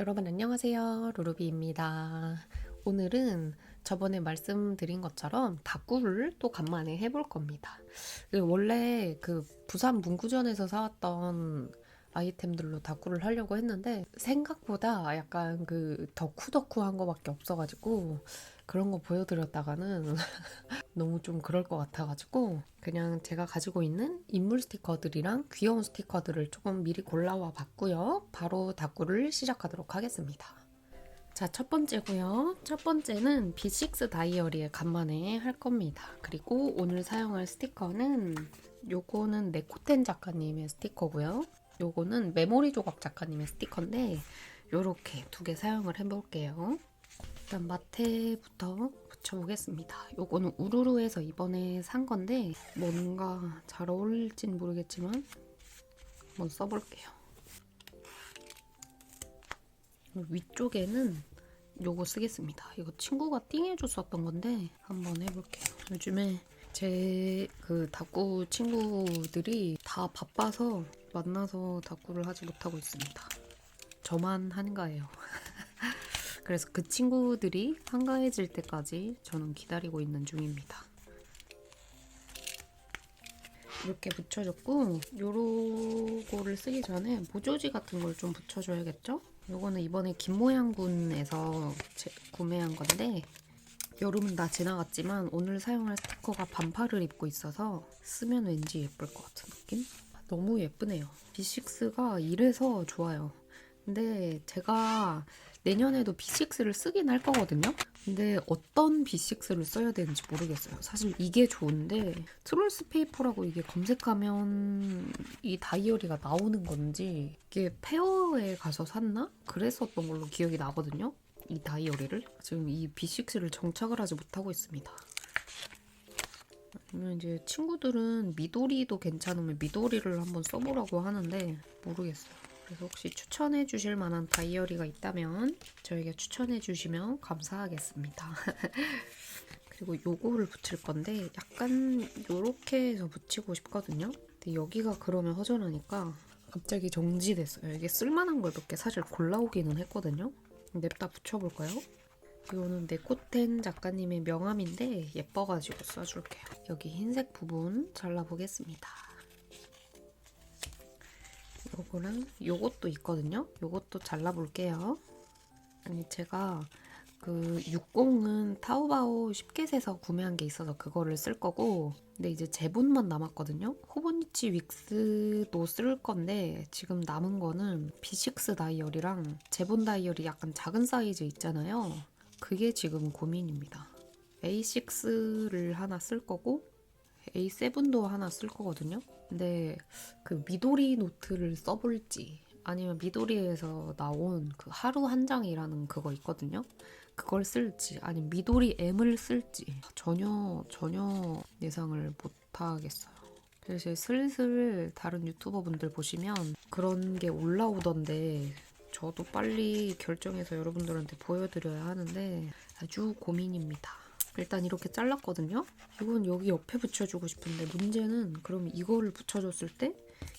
여러분 안녕하세요. 루루비입니다. 오늘은 저번에 말씀드린 것처럼 다꾸를 또 간만에 해볼 겁니다. 원래 그 부산 문구점에서 사왔던 아이템들로 다꾸를 하려고 했는데 생각보다 약간 그 덕후덕후한 거밖에 없어가지고 그런 거 보여드렸다가는 너무 좀 그럴 것 같아가지고 그냥 제가 가지고 있는 인물 스티커들이랑 귀여운 스티커들을 조금 미리 골라와 봤고요. 바로 다꾸를 시작하도록 하겠습니다. 자, 첫 번째고요. 첫 번째는 B6 다이어리에 간만에 할 겁니다. 그리고 오늘 사용할 스티커는 요거는 네코텐 작가님의 스티커고요. 요거는 메모리 조각 작가님의 스티커인데 요렇게 두 개 사용을 해볼게요. 일단 마테부터 붙여보겠습니다. 요거는 우루루에서 이번에 산 건데 뭔가 잘 어울릴진 모르겠지만 한번 써볼게요. 위쪽에는 요거 쓰겠습니다. 이거 친구가 띵해줬었던 건데 한번 해볼게요. 요즘에 제 그 다꾸 친구들이 다 바빠서 만나서 다꾸를 하지 못하고 있습니다. 저만 한가해요. 그래서 그 친구들이 한가해질 때까지 저는 기다리고 있는 중입니다. 이렇게 붙여줬고 요거를 쓰기 전에 모조지 같은 걸 좀 붙여줘야겠죠? 요거는 이번에 김모양군에서 구매한 건데 여름은 다 지나갔지만 오늘 사용할 스티커가 반팔을 입고 있어서 쓰면 왠지 예쁠 것 같은 느낌? 너무 예쁘네요. B6가 이래서 좋아요. 근데 제가 내년에도 B6를 쓰긴 할 거거든요. 근데 어떤 B6를 써야 되는지 모르겠어요. 사실 이게 좋은데 트롤스 페이퍼라고 이게 검색하면 이 다이어리가 나오는 건지 이게 페어에 가서 샀나? 그랬었던 걸로 기억이 나거든요. 이 다이어리를. 지금 이 B6를 정착을 하지 못하고 있습니다. 그러면 이제 친구들은 미도리도 괜찮으면 미도리를 한번 써보라고 하는데 모르겠어요. 그래서 혹시 추천해 주실 만한 다이어리가 있다면 저에게 추천해 주시면 감사하겠습니다. 그리고 요거를 붙일 건데 약간 요렇게 해서 붙이고 싶거든요. 근데 여기가 그러면 허전하니까 갑자기 정지됐어요. 이게 쓸만한 걸 몇 개 사실 골라오기는 했거든요. 냅다 붙여볼까요? 이거는 네코텐 작가님의 명함인데 예뻐가지고 써줄게요. 여기 흰색 부분 잘라보겠습니다. 요거랑 요것도 있거든요. 요것도 잘라볼게요. 아니 제가 그 60은 타오바오 쉽게에서 구매한 게 있어서 그거를 쓸 거고 근데 이제 제본만 남았거든요. 호보니치 윅스도 쓸 건데 지금 남은 거는 B6 다이어리랑 제본 다이어리 약간 작은 사이즈 있잖아요. 그게 지금 고민입니다. A6를 하나 쓸 거고 A7도 하나 쓸 거거든요. 근데 그 미도리 노트를 써볼지 아니면 미도리에서 나온 그 하루 한 장이라는 그거 있거든요. 그걸 쓸지 아니면 미도리 M을 쓸지 전혀 예상을 못 하겠어요. 그래서 슬슬 다른 유튜버 분들 보시면 그런 게 올라오던데 저도 빨리 결정해서 여러분들한테 보여드려야 하는데 아주 고민입니다. 일단 이렇게 잘랐거든요. 이건 여기 옆에 붙여주고 싶은데 문제는 그럼 이거를 붙여줬을 때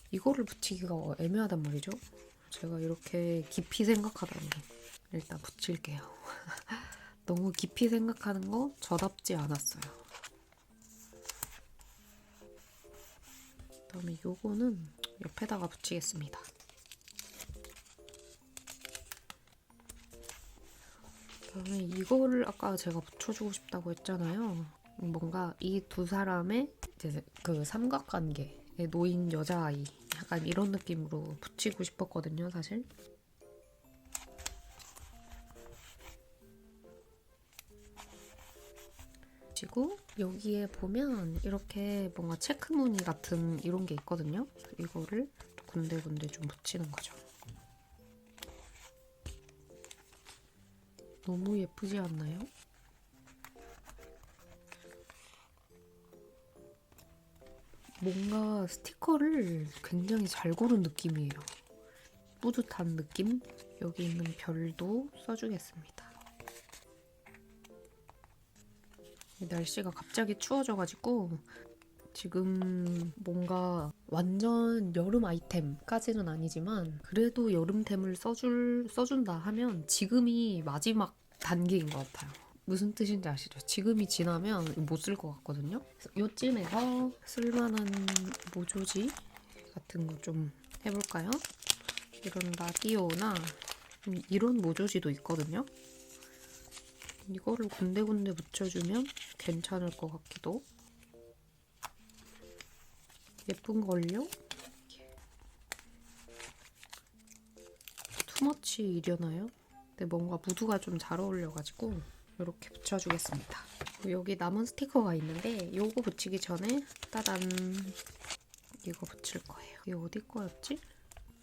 이거를 붙이기가 애매하단 말이죠. 제가 이렇게 깊이 생각하다니 일단 붙일게요. 너무 깊이 생각하는 거 저답지 않았어요. 그다음에 요거는 옆에다가 붙이겠습니다. 그다음에 이거를 아까 제가 붙여주고 싶다고 했잖아요. 뭔가 이 두 사람의 이제 그 삼각관계에 놓인 여자아이 약간 이런 느낌으로 붙이고 싶었거든요, 사실. 그리고 여기에 보면 이렇게 뭔가 체크무늬 같은 이런 게 있거든요. 이거를 군데군데 좀 붙이는 거죠. 너무 예쁘지 않나요? 뭔가 스티커를 굉장히 잘 고른 느낌이에요. 뿌듯한 느낌? 여기 있는 별도 써주겠습니다. 날씨가 갑자기 추워져가지고 지금 뭔가 완전 여름 아이템까지는 아니지만 그래도 여름템을 써준다 하면 지금이 마지막 단계인 것 같아요. 무슨 뜻인지 아시죠? 지금이 지나면 못 쓸 것 같거든요. 그래서 요쯤에서 쓸만한 모조지 같은 거 좀 해볼까요? 이런 라디오나 이런 모조지도 있거든요. 이거를 군데군데 붙여주면 괜찮을 것 같기도. 예쁜걸요? 투머치 이려나요? 근데 뭔가 무드가 좀 잘 어울려가지고 이렇게 붙여주겠습니다. 여기 남은 스티커가 있는데 이거 붙이기 전에 따단 이거 붙일 거예요. 이게 어디 거였지?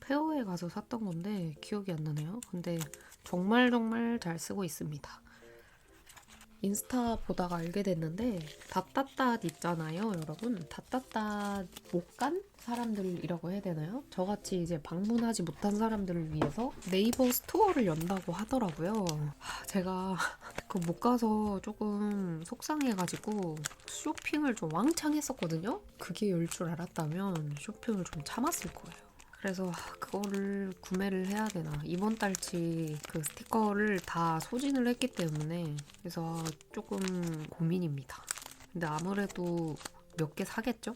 페어에 가서 샀던 건데 기억이 안 나네요. 근데 정말 잘 쓰고 있습니다. 인스타 보다가 알게 됐는데 닷닷닷 있잖아요, 여러분. 닷닷닷 못 간 사람들이라고 해야 되나요? 저같이 이제 방문하지 못한 사람들을 위해서 네이버 스토어를 연다고 하더라고요. 제가 그 못 가서 조금 속상해가지고 쇼핑을 좀 왕창 했었거든요. 그게 열 줄 알았다면 쇼핑을 좀 참았을 거예요. 그래서 그거를 구매를 해야 되나. 이번 달치 그 스티커를 다 소진을 했기 때문에 그래서 조금 고민입니다. 근데 아무래도 몇 개 사겠죠?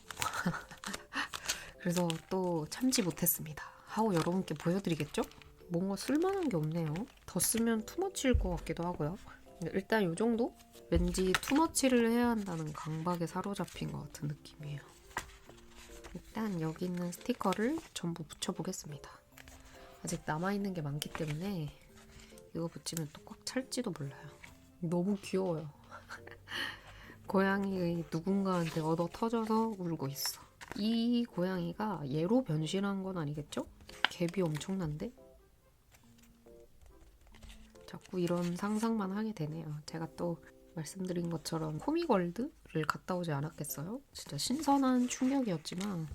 그래서 또 참지 못했습니다. 하고 여러분께 보여드리겠죠? 뭔가 쓸만한 게 없네요. 더 쓰면 투머치일 것 같기도 하고요. 일단 이 정도? 왠지 투머치를 해야 한다는 강박에 사로잡힌 것 같은 느낌이에요. 일단 여기 있는 스티커를 전부 붙여보겠습니다. 아직 남아있는 게 많기 때문에 이거 붙이면 또 꽉 찰지도 몰라요. 너무 귀여워요. 고양이 누군가한테 얻어 터져서 울고 있어. 이 고양이가 얘로 변신한 건 아니겠죠? 갭이 엄청난데? 자꾸 이런 상상만 하게 되네요. 제가 또 말씀드린 것처럼 코미월드를 갔다 오지 않았겠어요? 진짜 신선한 충격이었지만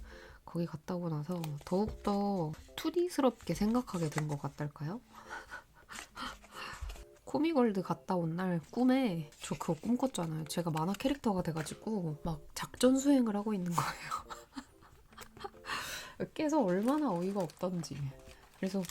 거기 갔다 오고 나서 더욱더 2D스럽게 생각하게 된 것 같달까요? 코미월드 갔다 온 날 꿈에 저 그거 꿈꿨잖아요. 제가 만화 캐릭터가 돼가지고 막 작전 수행을 하고 있는 거예요. 깨서 얼마나 어이가 없던지. 그래서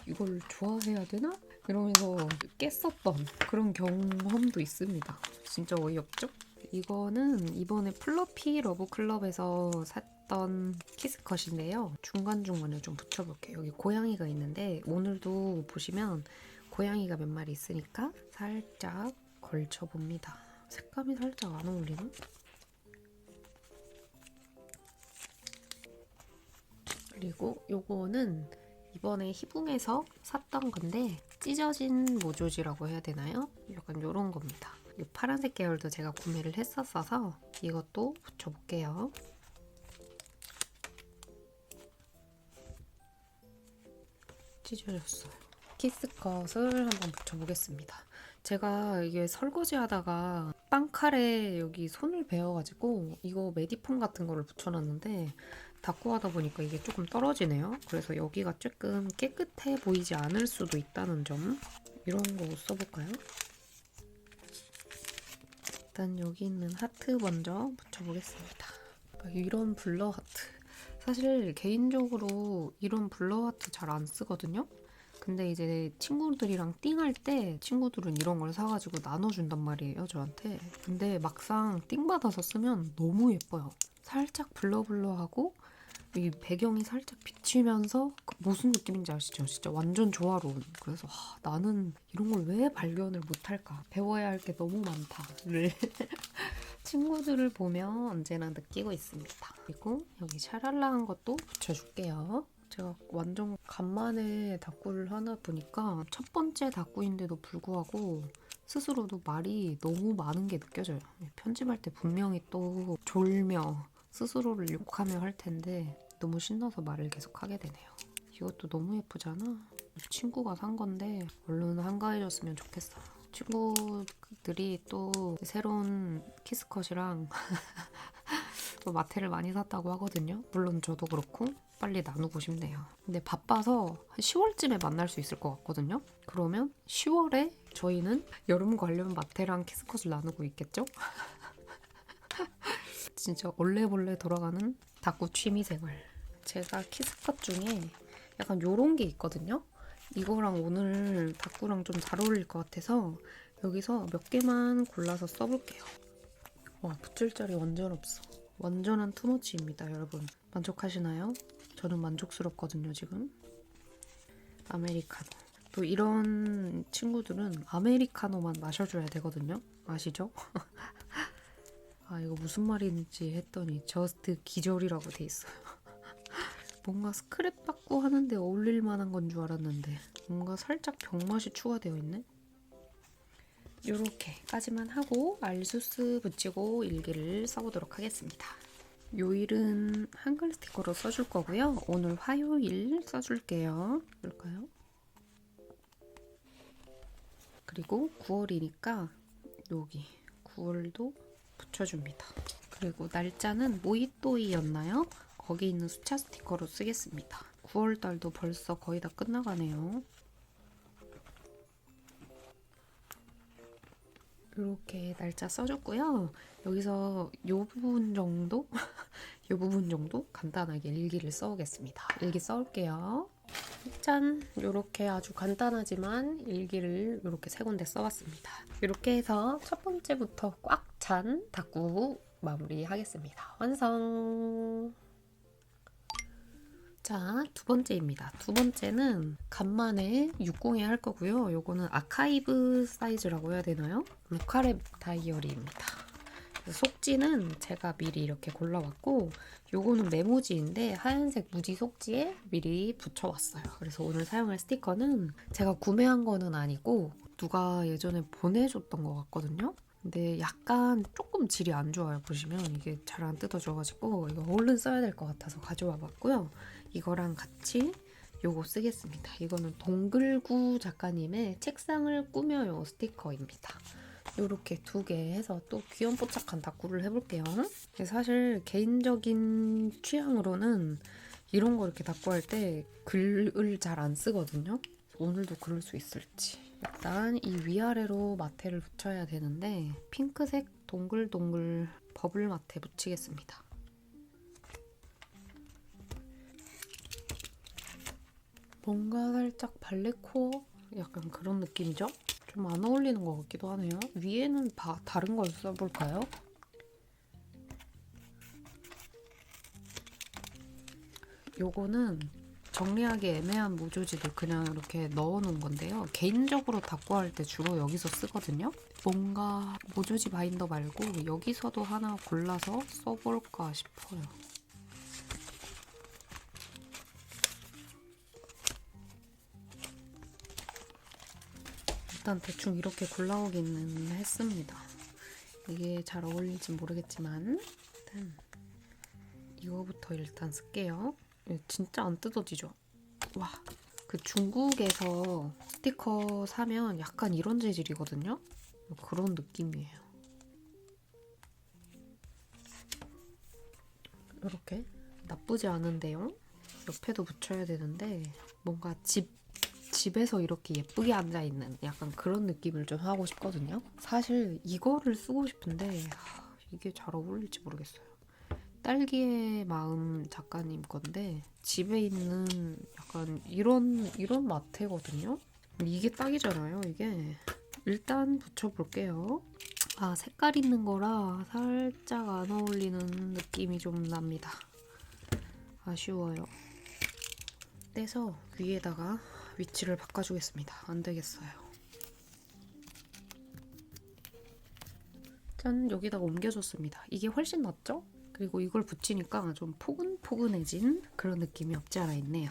이걸 좋아해야 되나? 이러면서 깼었던 그런 경험도 있습니다. 진짜 어이없죠? 이거는 이번에 플러피 러브클럽에서 샀던 키스컷인데요. 중간중간에 좀 붙여볼게요. 여기 고양이가 있는데 오늘도 보시면 고양이가 몇 마리 있으니까 살짝 걸쳐봅니다. 색감이 살짝 안 어울리나? 그리고 요거는 이번에 희붕에서 샀던 건데 찢어진 모조지라고 해야 되나요? 약간 요런 겁니다. 이 파란색 계열도 제가 구매를 했었어서 이것도 붙여볼게요. 찢어졌어요. 키스컷을 한번 붙여보겠습니다. 제가 이게 설거지 하다가 빵칼에 여기 손을 베어가지고 이거 메디폼 같은 거를 붙여놨는데 닦고 하다 보니까 이게 조금 떨어지네요. 그래서 여기가 조금 깨끗해 보이지 않을 수도 있다는 점. 이런 거 써볼까요? 일단 여기 있는 하트 먼저 붙여보겠습니다. 이런 블러 하트. 사실 개인적으로 이런 블러 하트 잘 안 쓰거든요. 근데 이제 친구들이랑 띵할 때 친구들은 이런 걸 사가지고 나눠준단 말이에요, 저한테. 근데 막상 띵 받아서 쓰면 너무 예뻐요. 살짝 블러블러하고 이 배경이 살짝 비치면서 무슨 느낌인지 아시죠? 진짜 완전 조화로운. 그래서 나는 이런 걸 왜 발견을 못할까? 배워야 할 게 너무 많다를 친구들을 보면 언제나 느끼고 있습니다. 그리고 여기 샤랄라한 것도 붙여줄게요. 제가 완전 간만에 다꾸를 하나 보니까 첫 번째 다꾸인데도 불구하고 스스로도 말이 너무 많은 게 느껴져요. 편집할 때 분명히 또 졸며 스스로를 욕하며 할 텐데 너무 신나서 말을 계속 하게 되네요. 이것도 너무 예쁘잖아. 친구가 산 건데 얼른 한가해졌으면 좋겠어요. 친구들이 또 새로운 키스컷이랑 또 마테를 많이 샀다고 하거든요. 물론 저도 그렇고 빨리 나누고 싶네요. 근데 바빠서 한 10월쯤에 만날 수 있을 것 같거든요. 그러면 10월에 저희는 여름 관련 마테랑 키스컷을 나누고 있겠죠? 진짜 얼레벌레 돌아가는 다꾸 취미생활. 제가 키스컷 중에 약간 요런 게 있거든요. 이거랑 오늘 다꾸랑 좀 잘 어울릴 것 같아서 여기서 몇 개만 골라서 써볼게요. 와, 붙일 자리 완전 없어. 완전한 투머치입니다, 여러분. 만족하시나요? 저는 만족스럽거든요, 지금. 아메리카노. 또 이런 친구들은 아메리카노만 마셔줘야 되거든요. 아시죠? 아, 이거 무슨 말인지 했더니 저스트 기절이라고 돼 있어요. 뭔가 스크랩 받고 하는데 어울릴 만한 건 줄 알았는데 뭔가 살짝 병맛이 추가되어 있네. 요렇게까지만 하고 알수스 붙이고 일기를 써보도록 하겠습니다. 요일은 한글 스티커로 써줄 거고요. 오늘 화요일 써줄게요. 볼까요? 그리고 9월이니까 여기 9월도 붙여줍니다. 그리고 날짜는 모이또이였나요? 거기 있는 숫자 스티커로 쓰겠습니다. 9월달도 벌써 거의 다 끝나가네요. 이렇게 날짜 써줬고요. 여기서 요 부분 정도? 요 부분 정도 간단하게 일기를 써오겠습니다. 일기 써올게요. 짠! 이렇게 아주 간단하지만 일기를 이렇게 세 군데 써봤습니다. 이렇게 해서 첫 번째부터 꽉 찬 다꾸 마무리하겠습니다. 완성! 자, 두 번째입니다. 두 번째는 간만에 60에 할 거고요. 요거는 아카이브 사이즈라고 해야 되나요? 루카랩 다이어리입니다. 속지는 제가 미리 이렇게 골라왔고 요거는 메모지인데 하얀색 무지 속지에 미리 붙여왔어요. 그래서 오늘 사용할 스티커는 제가 구매한 거는 아니고 누가 예전에 보내줬던 것 같거든요. 근데 약간 조금 질이 안 좋아요. 보시면 이게 잘 안 뜯어져가지고 이거 얼른 써야 될 것 같아서 가져와 봤고요. 이거랑 같이 요거 쓰겠습니다. 이거는 동글구 작가님의 책상을 꾸며요 스티커입니다. 이렇게 두 개 해서 또 귀염뽀짝한 다꾸를 해볼게요. 사실 개인적인 취향으로는 이런 거 이렇게 다꾸할 때 글을 잘 안 쓰거든요. 오늘도 그럴 수 있을지. 일단 이 위아래로 마테를 붙여야 되는데 핑크색 동글동글 버블 마테 붙이겠습니다. 뭔가 살짝 발레코어? 약간 그런 느낌이죠? 좀 안 어울리는 것 같기도 하네요. 위에는 다른 걸 써볼까요? 요거는 정리하기 애매한 모조지를 그냥 이렇게 넣어놓은 건데요. 개인적으로 다꾸할 때 주로 여기서 쓰거든요. 뭔가 모조지 바인더 말고 여기서도 하나 골라서 써볼까 싶어요. 일단 대충 이렇게 골라오기는 했습니다. 이게 잘 어울릴지 모르겠지만 일단 이거부터 일단 쓸게요. 진짜 안 뜯어지죠? 와, 그 중국에서 스티커 사면 약간 이런 재질이거든요? 그런 느낌이에요. 이렇게 나쁘지 않은데요? 옆에도 붙여야 되는데 뭔가 집에서 이렇게 예쁘게 앉아있는 약간 그런 느낌을 좀 하고 싶거든요. 사실 이거를 쓰고 싶은데 이게 잘 어울릴지 모르겠어요. 딸기의 마음 작가님 건데 집에 있는 약간 이런 마테거든요. 이게 딱이잖아요, 이게. 일단 붙여볼게요. 아, 색깔 있는 거라 살짝 안 어울리는 느낌이 좀 납니다. 아쉬워요. 떼서 위에다가 위치를 바꿔주겠습니다. 안 되겠어요. 짠! 여기다가 옮겨줬습니다. 이게 훨씬 낫죠? 그리고 이걸 붙이니까 좀 포근포근해진 그런 느낌이 없지 않아 있네요.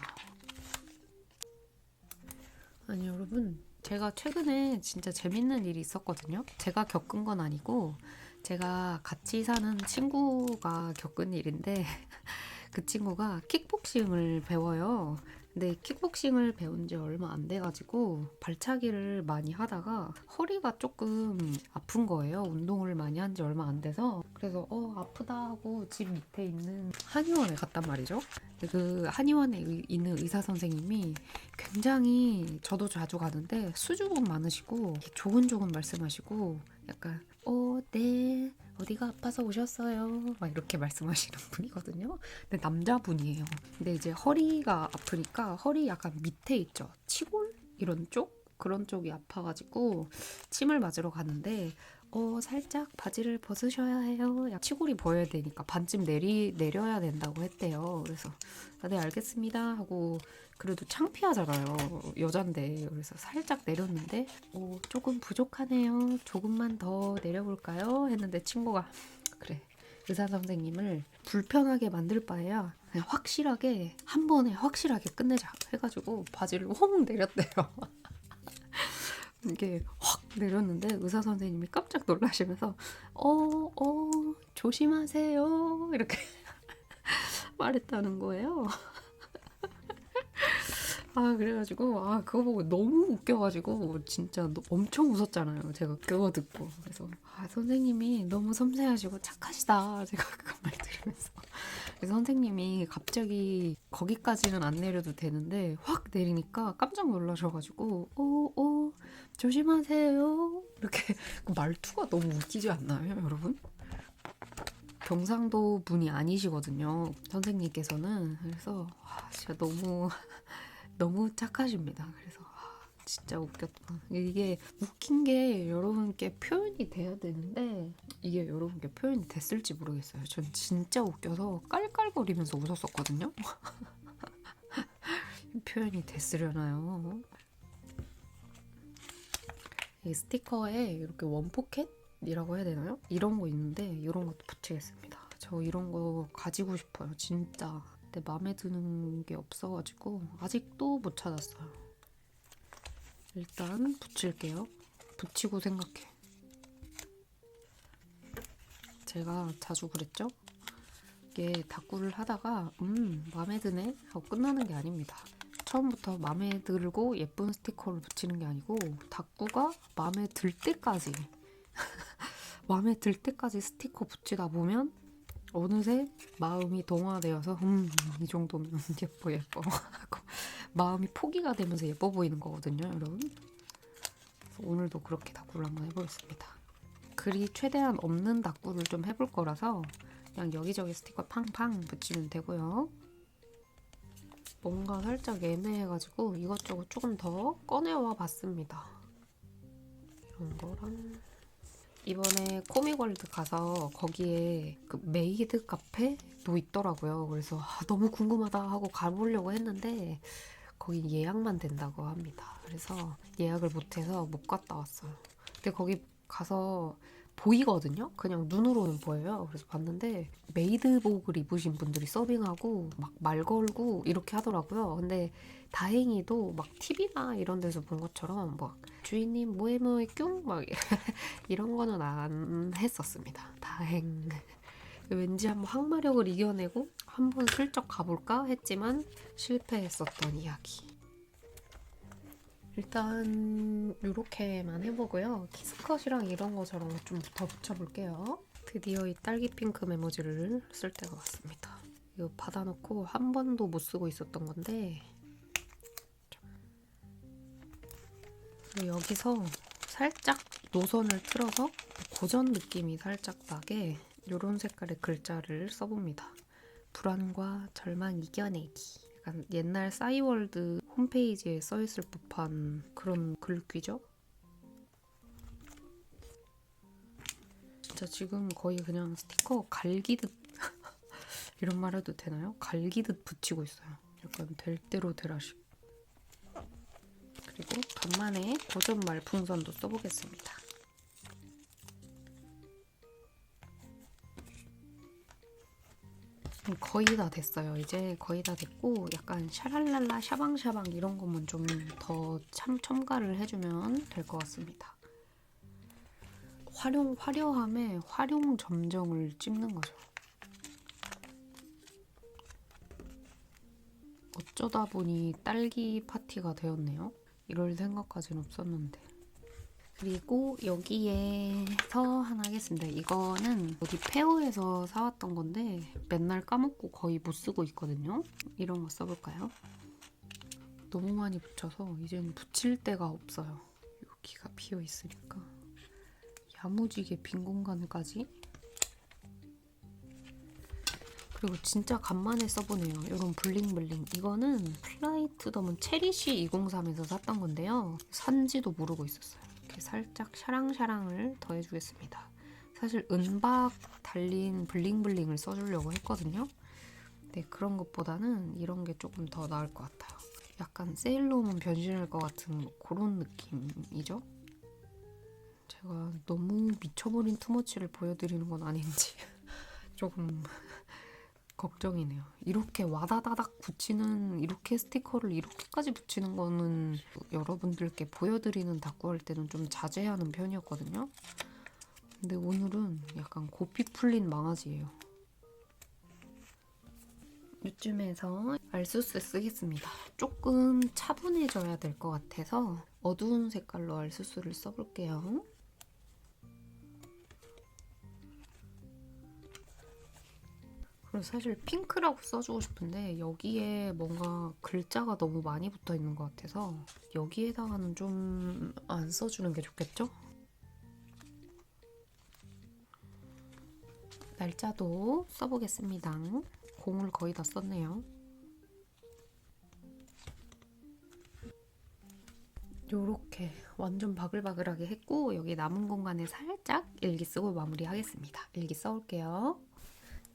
아니 여러분, 제가 최근에 진짜 재밌는 일이 있었거든요. 제가 겪은 건 아니고 제가 같이 사는 친구가 겪은 일인데 그 친구가 킥복싱을 배워요. 근데 킥복싱을 배운 지 얼마 안 돼가지고 발차기를 많이 하다가 허리가 조금 아픈 거예요. 운동을 많이 한 지 얼마 안 돼서. 그래서 아프다 하고 집 밑에 있는 한의원에 갔단 말이죠. 그 한의원에 있는 의사 선생님이 굉장히 저도 자주 가는데 수줍음 많으시고 조근조근 말씀하시고 약간 네 어디가 아파서 오셨어요? 막 이렇게 말씀하시는 분이거든요. 근데 남자분이에요. 근데 이제 허리가 아프니까 허리 약간 밑에 있죠. 치골? 이런 쪽? 그런 쪽이 아파가지고 침을 맞으러 가는데 살짝 바지를 벗으셔야 해요. 치골이 보여야 되니까 반쯤 내려야 된다고 했대요. 그래서 네 알겠습니다 하고 그래도 창피하잖아요. 여잔데. 그래서 살짝 내렸는데 조금 부족하네요. 조금만 더 내려볼까요? 했는데 친구가 그래. 의사 선생님을 불편하게 만들 바에야 그냥 확실하게 한 번에 확실하게 끝내자 해가지고 바지를 홍 내렸대요. 이게 확 내렸는데 의사 선생님이 깜짝 놀라시면서 조심하세요 이렇게 말했다는 거예요. 그래가지고 그거 보고 너무 웃겨가지고 진짜 엄청 웃었잖아요. 제가 그거 듣고. 그래서 선생님이 너무 섬세하시고 착하시다 제가 그 말 들으면서. 그래서 선생님이 갑자기 거기까지는 안 내려도 되는데 확 내리니까 깜짝 놀라셔가지고 조심하세요 이렇게. 그 말투가 너무 웃기지 않나요 여러분? 경상도 분이 아니시거든요 선생님께서는. 그래서 진짜 너무 착하십니다. 그래서 진짜 웃겼다. 이게 웃긴 게 여러분께 표현이 돼야 되는데 이게 여러분께 표현이 됐을지 모르겠어요. 전 진짜 웃겨서 깔깔거리면서 웃었었거든요. 표현이 됐으려나요? 이 스티커에 이렇게 원포켓이라고 해야 되나요? 이런 거 있는데 이런 것도 붙이겠습니다. 저 이런 거 가지고 싶어요. 진짜. 근데 마음에 드는 게 없어가지고 아직도 못 찾았어요. 일단 붙일게요. 붙이고 생각해. 제가 자주 그랬죠? 이게 다꾸를 하다가 마음에 드네 하고 끝나는 게 아닙니다. 처음부터 마음에 들고 예쁜 스티커를 붙이는 게 아니고 다꾸가 마음에 들 때까지 마음에 들 때까지 스티커 붙이다 보면 어느새 마음이 동화되어서 이 정도면 예뻐 하고 마음이 포기가 되면서 예뻐 보이는 거거든요 여러분. 그래서 오늘도 그렇게 다꾸를 한번 해보겠습니다. 글이 최대한 없는 다꾸를 좀 해볼 거라서 그냥 여기저기 스티커 팡팡 붙이면 되고요. 뭔가 살짝 애매해가지고 이것저것 조금 더 꺼내와 봤습니다. 이런 거랑 이번에 코미월드 가서 거기에 그 메이드 카페도 있더라고요. 그래서 너무 궁금하다 하고 가보려고 했는데 거기 예약만 된다고 합니다. 그래서 예약을 못해서 못 갔다 왔어요. 근데 거기 가서 보이거든요? 그냥 눈으로는 보여요. 그래서 봤는데 메이드복을 입으신 분들이 서빙하고 막 말 걸고 이렇게 하더라고요. 근데 다행히도 막 TV나 이런 데서 본 것처럼 막 주인님 뭐해 뀨막 이런 거는 안 했었습니다. 다행. 왠지 한번 항마력을 이겨내고 한번 슬쩍 가볼까 했지만 실패했었던 이야기. 일단 이렇게만 해보고요. 키스컷이랑 이런 거 저런 거 좀 더 붙여볼게요. 드디어 이 딸기 핑크 메모지를 쓸 때가 왔습니다. 이거 받아놓고 한 번도 못 쓰고 있었던 건데 여기서 살짝 노선을 틀어서 고전 느낌이 살짝 나게 이런 색깔의 글자를 써봅니다. 불안과 절망 이겨내기. 약간 옛날 싸이월드 홈페이지에 써있을 법한 그런 글귀죠? 진짜 지금 거의 그냥 스티커 갈기듯 이런 말 해도 되나요? 갈기듯 붙이고 있어요. 약간 될 대로 되라식. 그리고 간만에 고전 말풍선도 써보겠습니다. 거의 다 됐어요. 이제 거의 다 됐고 약간 샤랄랄라 샤방샤방 이런 것만 좀 더 첨가를 해주면 될 것 같습니다. 화려함에 활용 점정을 찍는 거죠. 어쩌다 보니 딸기 파티가 되었네요. 이럴 생각까지는 없었는데. 그리고 여기에서 하나 하겠습니다. 이거는 어디 페어에서 사왔던 건데 맨날 까먹고 거의 못 쓰고 있거든요. 이런 거 써볼까요? 너무 많이 붙여서 이제는 붙일 데가 없어요. 여기가 비어 있으니까 야무지게 빈 공간까지 그리고 진짜 간만에 써보네요. 이런 블링블링. 이거는 플라이트덤은 체리쉬 203에서 샀던 건데요. 산지도 모르고 있었어요. 이렇게 살짝 샤랑샤랑을 더해주겠습니다. 사실 은박 달린 블링블링을 써주려고 했거든요. 근데 그런 것보다는 이런 게 조금 더 나을 것 같아요. 약간 세일러문 변신할 것 같은 그런 느낌이죠? 제가 너무 미쳐버린 투머치를 보여드리는 건 아닌지 조금 걱정이네요. 이렇게 와다다닥 붙이는, 이렇게 스티커를 이렇게까지 붙이는 거는 여러분들께 보여드리는 다꾸 할 때는 좀 자제하는 편이었거든요. 근데 오늘은 약간 고삐 풀린 망아지예요. 이쯤에서 알수스 쓰겠습니다. 조금 차분해져야 될 것 같아서 어두운 색깔로 알수스를 써볼게요. 그리고 사실 핑크라고 써주고 싶은데 여기에 뭔가 글자가 너무 많이 붙어 있는 것 같아서 여기에다가는 좀 안 써주는 게 좋겠죠? 날짜도 써보겠습니다. 공을 거의 다 썼네요. 요렇게 완전 바글바글하게 했고 여기 남은 공간에 살짝 일기 쓰고 마무리하겠습니다. 일기 써올게요.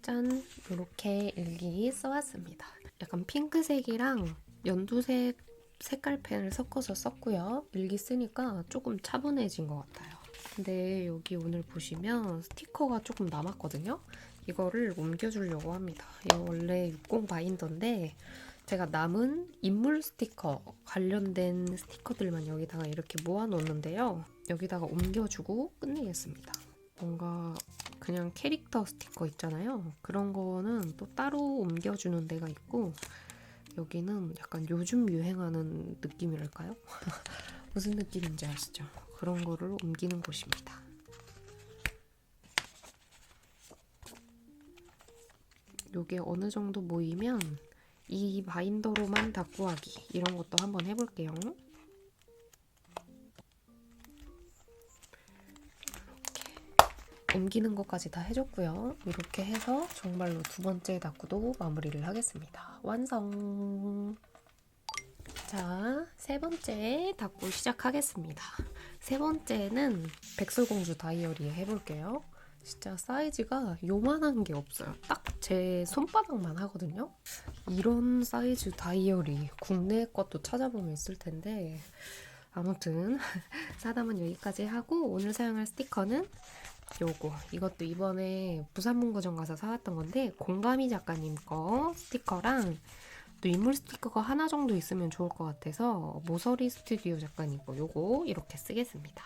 짠! 요렇게 일기 써왔습니다. 약간 핑크색이랑 연두색 색깔펜을 섞어서 썼고요. 일기 쓰니까 조금 차분해진 것 같아요. 근데 여기 오늘 보시면 스티커가 조금 남았거든요. 이거를 옮겨주려고 합니다. 이거 원래 60 바인더인데 제가 남은 인물 스티커 관련된 스티커들만 여기다가 이렇게 모아놓는데요. 여기다가 옮겨주고 끝내겠습니다. 뭔가 그냥 캐릭터 스티커 있잖아요. 그런 거는 또 따로 옮겨주는 데가 있고 여기는 약간 요즘 유행하는 느낌이랄까요? 무슨 느낌인지 아시죠? 그런 거를 옮기는 곳입니다. 요게 어느 정도 모이면 이 바인더로만 다꾸하기 이런 것도 한번 해볼게요. 옮기는 것까지 다 해줬고요. 이렇게 해서 정말로 두 번째 다꾸도 마무리를 하겠습니다. 완성! 자, 세 번째 다꾸 시작하겠습니다. 세 번째는 백설공주 다이어리 해볼게요. 진짜 사이즈가 요만한 게 없어요. 딱 제 손바닥만 하거든요. 이런 사이즈 다이어리 국내 것도 찾아보면 있을 텐데 아무튼 사담은 여기까지 하고 오늘 사용할 스티커는 요거. 이것도 이번에 부산문구점 가서 사왔던 건데 공감이 작가님 거 스티커랑 또 인물 스티커가 하나 정도 있으면 좋을 것 같아서 모서리 스튜디오 작가님 거 요거 이렇게 쓰겠습니다.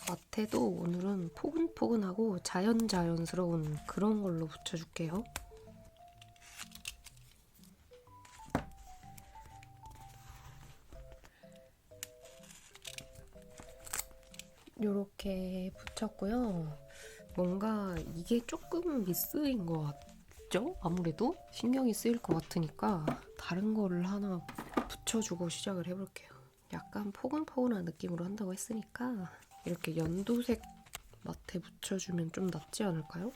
마테도 오늘은 포근포근하고 자연스러운 그런 걸로 붙여줄게요. 요렇게 붙였고요. 뭔가 이게 조금 미스인 것 같죠? 아무래도 신경이 쓰일 것 같으니까 다른 거를 하나 붙여주고 시작을 해볼게요. 약간 포근포근한 느낌으로 한다고 했으니까 이렇게 연두색 마테 붙여주면 좀 낫지 않을까요?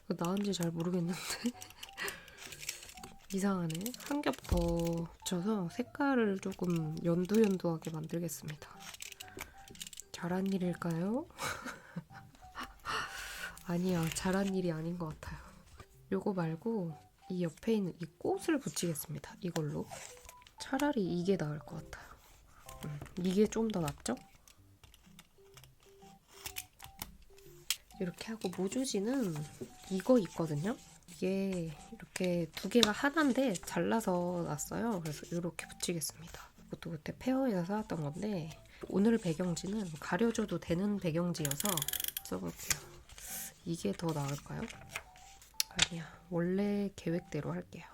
나은지 잘 모르겠는데 이상하네. 한 겹 더 붙여서 색깔을 조금 연두하게 만들겠습니다. 잘한 일일까요? 아니야, 잘한 일이 아닌 것 같아요. 요거 말고 이 옆에 있는 이 꽃을 붙이겠습니다. 이걸로. 차라리 이게 나을 것 같아요. 이게 좀 더 낫죠? 이렇게 하고 모주지는 이거 있거든요. 이게 이렇게 두 개가 하나인데 잘라서 놨어요. 그래서 이렇게 붙이겠습니다. 이것도 그때 페어에서 사왔던 건데 오늘 배경지는 가려줘도 되는 배경지여서 써볼게요. 이게 더 나을까요? 아니야. 원래 계획대로 할게요.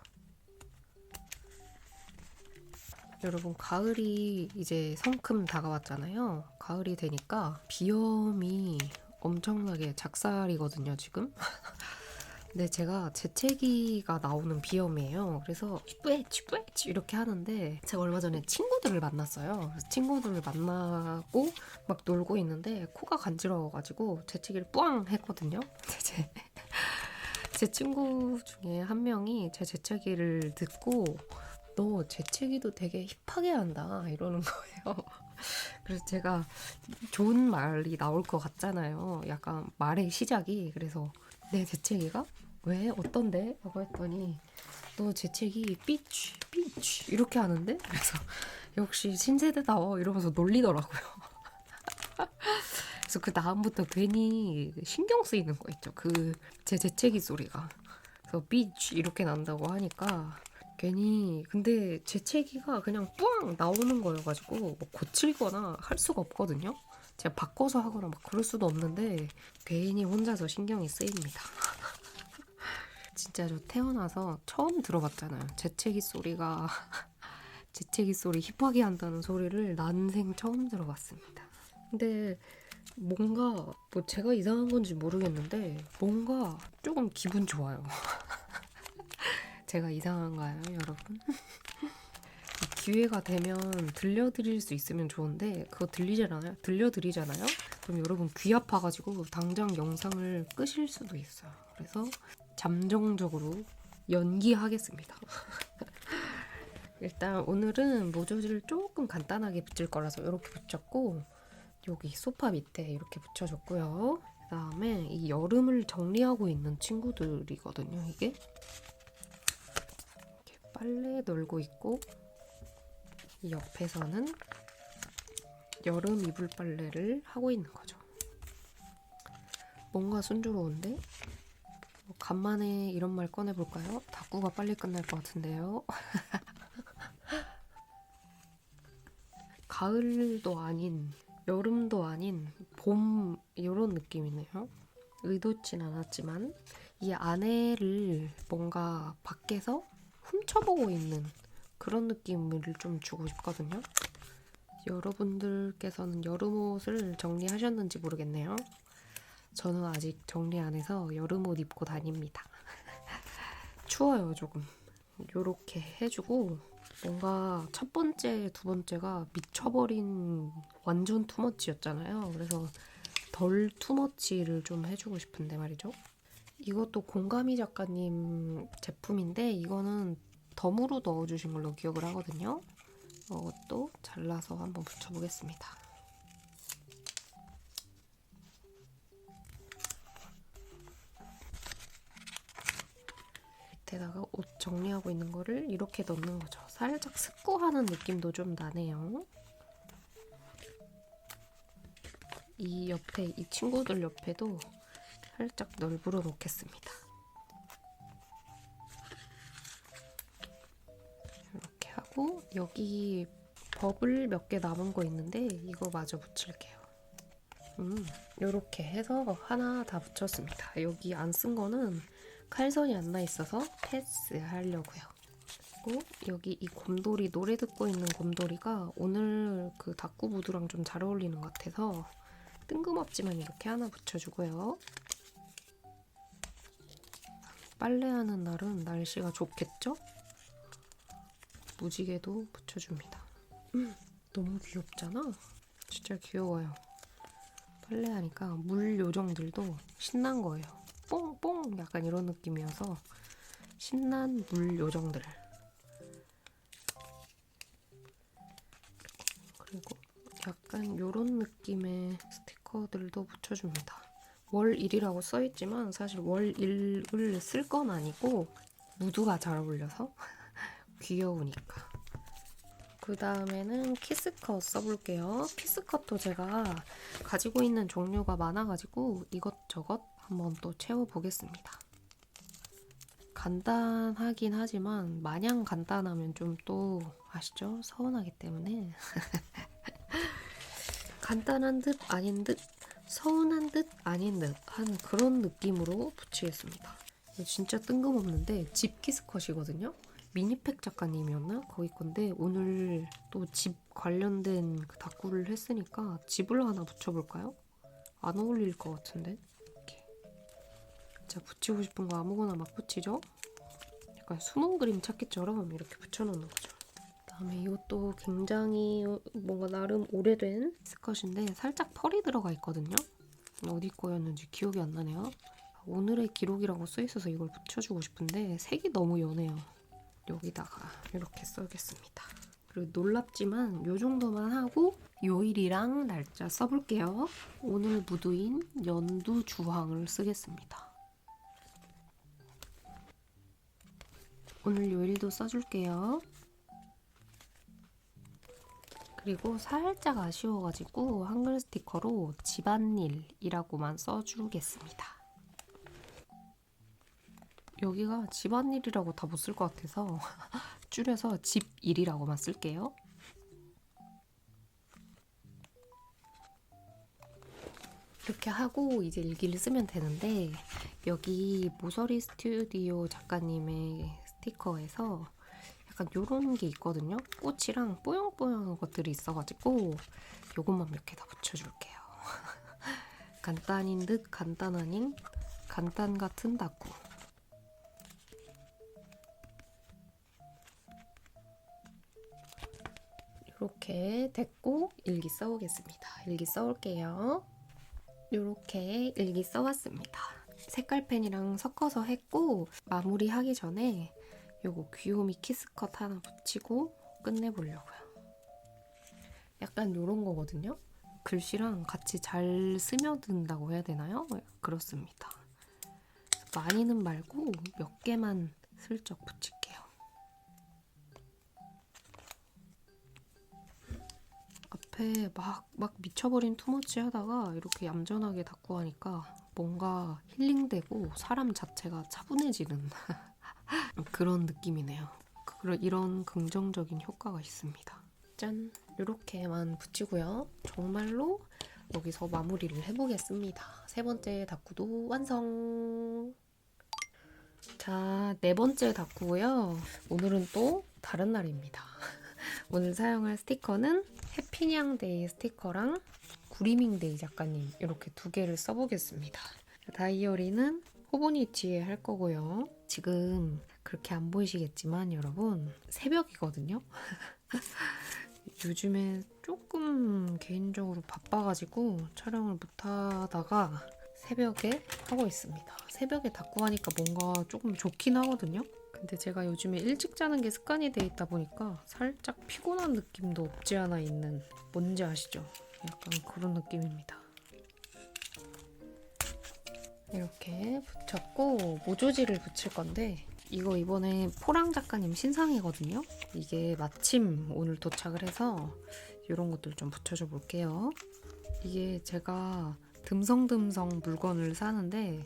여러분 가을이 이제 성큼 다가왔잖아요. 가을이 되니까 비염이 엄청나게 작살이거든요, 지금. 근데 제가 재채기가 나오는 비염이에요. 그래서 뿌에치 이렇게 하는데 제가 얼마 전에 친구들을 만났어요. 그래서 친구들을 만나고 막 놀고 있는데 코가 간지러워가지고 재채기를 뿌앙 했거든요. 제 친구 중에 한 명이 제 재채기를 듣고 너 재채기도 되게 힙하게 한다 이러는 거예요. 그래서 제가 좋은 말이 나올 것 같잖아요. 약간 말의 시작이. 그래서 내 재채기가 왜 어떤데? 라고 했더니 너 재채기 삐치 삐치 이렇게 하는데? 그래서 역시 신세대다워 이러면서 놀리더라고요. 그래서 그 다음부터 괜히 신경 쓰이는 거 있죠. 그 제 재채기 소리가. 그래서 삐치 이렇게 난다고 하니까 괜히 근데 재채기가 그냥 뿌앙 나오는 거여가지고 뭐 고치거나 할 수가 없거든요. 제가 바꿔서 하거나 막 그럴 수도 없는데 괜히 혼자서 신경이 쓰입니다. 진짜 저 태어나서 처음 들어봤잖아요. 재채기 소리가 재채기 소리 힙하게 한다는 소리를 난생 처음 들어봤습니다. 근데 뭔가 뭐 제가 이상한 건지 모르겠는데 뭔가 조금 기분 좋아요. 제가 이상한가요, 여러분? 기회가 되면 들려드릴 수 있으면 좋은데 그거 들리잖아요? 들려드리잖아요? 그럼 여러분 귀 아파가지고 당장 영상을 끄실 수도 있어요. 그래서 잠정적으로 연기하겠습니다. 일단 오늘은 모조지를 조금 간단하게 붙일 거라서 이렇게 붙였고 여기 소파 밑에 이렇게 붙여줬고요. 그 다음에 이 여름을 정리하고 있는 친구들이거든요. 이게 이렇게 빨래 널고 있고 이 옆에서는 여름 이불 빨래를 하고 있는 거죠. 뭔가 순조로운데? 뭐 간만에 이런 말 꺼내볼까요? 다꾸가 빨리 끝날 것 같은데요. 가을도 아닌 여름도 아닌 봄 이런 느낌이네요. 의도치 않았지만 이 안에를 뭔가 밖에서 훔쳐보고 있는 그런 느낌을 좀 주고 싶거든요. 여러분들께서는 여름옷을 정리하셨는지 모르겠네요. 저는 아직 정리 안 해서 여름옷 입고 다닙니다. 추워요 조금. 요렇게 해주고 뭔가 첫 번째, 두 번째가 미쳐버린 완전 투머치였잖아요. 그래서 덜 투머치를 좀 해주고 싶은데 말이죠. 이것도 공가미 작가님 제품인데 이거는 덤으로 넣어주신 걸로 기억을 하거든요. 이것도 잘라서 한번 붙여보겠습니다. 밑에다가 옷 정리하고 있는 거를 이렇게 넣는 거죠. 살짝 습고하는 느낌도 좀 나네요. 이 옆에, 이 친구들 옆에도 살짝 널브러 놓겠습니다. 이렇게 하고 여기 버블 몇 개 남은 거 있는데 이거 마저 붙일게요. 이렇게 해서 하나 다 붙였습니다. 여기 안 쓴 거는 칼선이 안 나 있어서 패스하려고요. 그리고 여기 이 곰돌이, 노래 듣고 있는 곰돌이가 오늘 그 다꾸 무드랑 좀 잘 어울리는 것 같아서 뜬금없지만 이렇게 하나 붙여주고요. 빨래하는 날은 날씨가 좋겠죠? 무지개도 붙여줍니다. 너무 귀엽잖아? 진짜 귀여워요. 빨래하니까 물 요정들도 신난 거예요. 뽕뽕 약간 이런 느낌이어서 신난 물 요정들. 그리고 약간 이런 느낌의 스티커들도 붙여줍니다. 월 1이라고 써있지만 사실 월 1을 쓸 건 아니고 무드가 잘 어울려서 귀여우니까. 그 다음에는 키스컷 써볼게요. 키스컷도 제가 가지고 있는 종류가 많아가지고 이것저것 한번 또 채워보겠습니다. 간단하긴 하지만 마냥 간단하면 좀 또 아시죠? 서운하기 때문에 간단한 듯 아닌 듯 서운한 듯 아닌 듯 하는 그런 느낌으로 붙이겠습니다. 진짜 뜬금없는데 집 키스컷이거든요. 미니팩 작가님이었나? 거기 건데 오늘 또 집 관련된 그 다꾸를 했으니까 집을 하나 붙여볼까요? 안 어울릴 것 같은데? 이렇게. 진짜 붙이고 싶은 거 아무거나 막 붙이죠? 약간 수능 그림 찾기처럼 이렇게 붙여놓는 거죠. 그다음에 이것도 굉장히 뭔가 나름 오래된 스컷인데 살짝 펄이 들어가 있거든요. 어디 거였는지 기억이 안 나네요. 오늘의 기록이라고 써있어서 이걸 붙여주고 싶은데 색이 너무 연해요. 여기다가 이렇게 써겠습니다. 그리고 놀랍지만 요 정도만 하고 요일이랑 날짜 써볼게요. 오늘 무두인 연두 주황을 쓰겠습니다. 오늘 요일도 써줄게요. 그리고 살짝 아쉬워가지고 한글 스티커로 집안일이라고만 써주겠습니다. 여기가 집안일이라고 다 못 쓸 것 같아서 줄여서 집일이라고만 쓸게요. 이렇게 하고 이제 일기를 쓰면 되는데 여기 모서리 스튜디오 작가님의 스티커에서 약간 요런 게 있거든요. 꽃이랑 뽀용뽀용한 것들이 있어가지고 요것만 몇 개 다 붙여줄게요. 간단인 듯 간단 아닌 간단 같은 다꾸. 이렇게 됐고 일기 써오겠습니다. 일기 써올게요. 이렇게 일기 써왔습니다. 색깔펜이랑 섞어서 했고 마무리하기 전에 요거 귀요미 키스컷 하나 붙이고 끝내보려고요. 약간 요런 거거든요. 글씨랑 같이 잘 스며든다고 해야 되나요? 그렇습니다. 많이는 말고 몇 개만 슬쩍 붙일게요. 앞에 막 미쳐버린 투머치 하다가 이렇게 얌전하게 닦고 하니까 뭔가 힐링되고 사람 자체가 차분해지는 그런 느낌이네요. 이런 긍정적인 효과가 있습니다. 짠! 이렇게만 붙이고요. 정말로 여기서 마무리를 해보겠습니다. 세 번째 다꾸도 완성! 자, 네 번째 다꾸고요. 오늘은 또 다른 날입니다. 오늘 사용할 스티커는 해피냥데이 스티커랑 구리밍데이 작가님 이렇게 두 개를 써보겠습니다. 다이어리는 호보니치에 할 거고요. 지금 그렇게 안 보이시겠지만 여러분 새벽이거든요. 요즘에 조금 개인적으로 바빠가지고 촬영을 못하다가 새벽에 하고 있습니다. 새벽에 닫고 하니까 뭔가 조금 좋긴 하거든요. 근데 제가 요즘에 일찍 자는 게 습관이 돼 있다 보니까 살짝 피곤한 느낌도 없지 않아 있는, 뭔지 아시죠? 약간 그런 느낌입니다. 이렇게 붙였고 모조지를 붙일 건데 이거 이번에 포랑 작가님 신상이거든요. 이게 마침 오늘 도착을 해서 이런 것들 좀 붙여줘 볼게요. 이게 제가 듬성듬성 물건을 사는데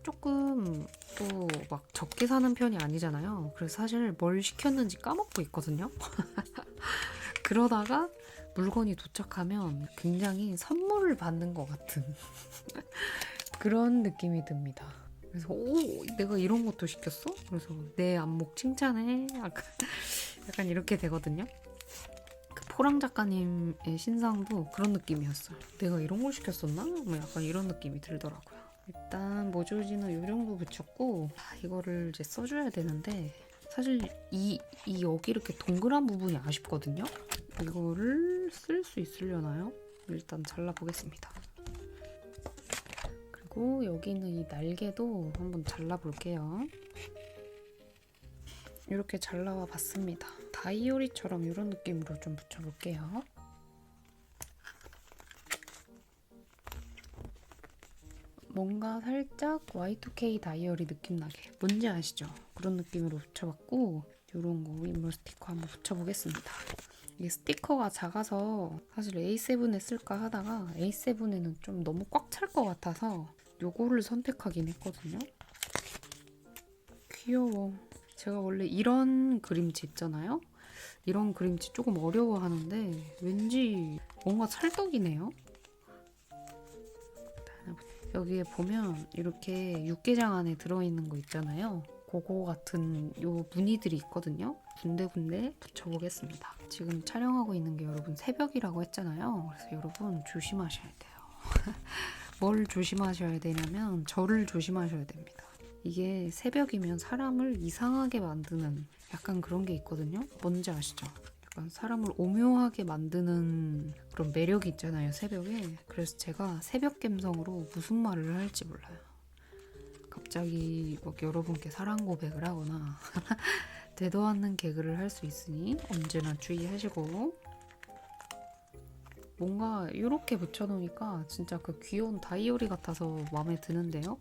조금 또 막 적게 사는 편이 아니잖아요. 그래서 사실 뭘 시켰는지 까먹고 있거든요. 그러다가 물건이 도착하면 굉장히 선물을 받는 것 같은 그런 느낌이 듭니다. 그래서 오, 내가 이런 것도 시켰어? 그래서 내 안목 칭찬해. 약간 이렇게 되거든요. 그 포랑 작가님의 신상도 그런 느낌이었어요. 내가 이런 걸 시켰었나? 뭐 약간 이런 느낌이 들더라고요. 일단 모조지는 이 정도 붙였고 이거를 이제 써줘야 되는데 사실 이 여기 이렇게 동그란 부분이 아쉽거든요. 이거를 쓸 수 있으려나요? 일단 잘라보겠습니다. 그리고 여기 있는 이 날개도 한번 잘라볼게요. 이렇게 잘라와 봤습니다. 다이어리처럼 이런 느낌으로 좀 붙여볼게요. 뭔가 살짝 Y2K 다이어리 느낌 나게, 뭔지 아시죠? 그런 느낌으로 붙여봤고 이런 거 인물 스티커 한번 붙여보겠습니다. 이게 스티커가 작아서 사실 A7에 쓸까 하다가 A7에는 좀 너무 꽉 찰 것 같아서 요거를 선택하긴 했거든요. 귀여워. 제가 원래 이런 그림체 있잖아요? 이런 그림체 조금 어려워하는데 왠지 뭔가 찰떡이네요. 여기에 보면 이렇게 육개장 안에 들어있는 거 있잖아요. 그거 같은 요 무늬들이 있거든요. 군데군데 붙여보겠습니다. 지금 촬영하고 있는 게 여러분 새벽이라고 했잖아요. 그래서 여러분 조심하셔야 돼요. 뭘 조심하셔야 되냐면 저를 조심하셔야 됩니다. 이게 새벽이면 사람을 이상하게 만드는 약간 그런 게 있거든요. 뭔지 아시죠? 약간 사람을 오묘하게 만드는 그런 매력이 있잖아요, 새벽에. 그래서 제가 새벽 감성으로 무슨 말을 할지 몰라요. 갑자기 막 여러분께 사랑 고백을 하거나 되도 않는 개그를 할 수 있으니 언제나 주의하시고, 뭔가 이렇게 붙여놓으니까 진짜 그 귀여운 다이어리 같아서 마음에 드는데요.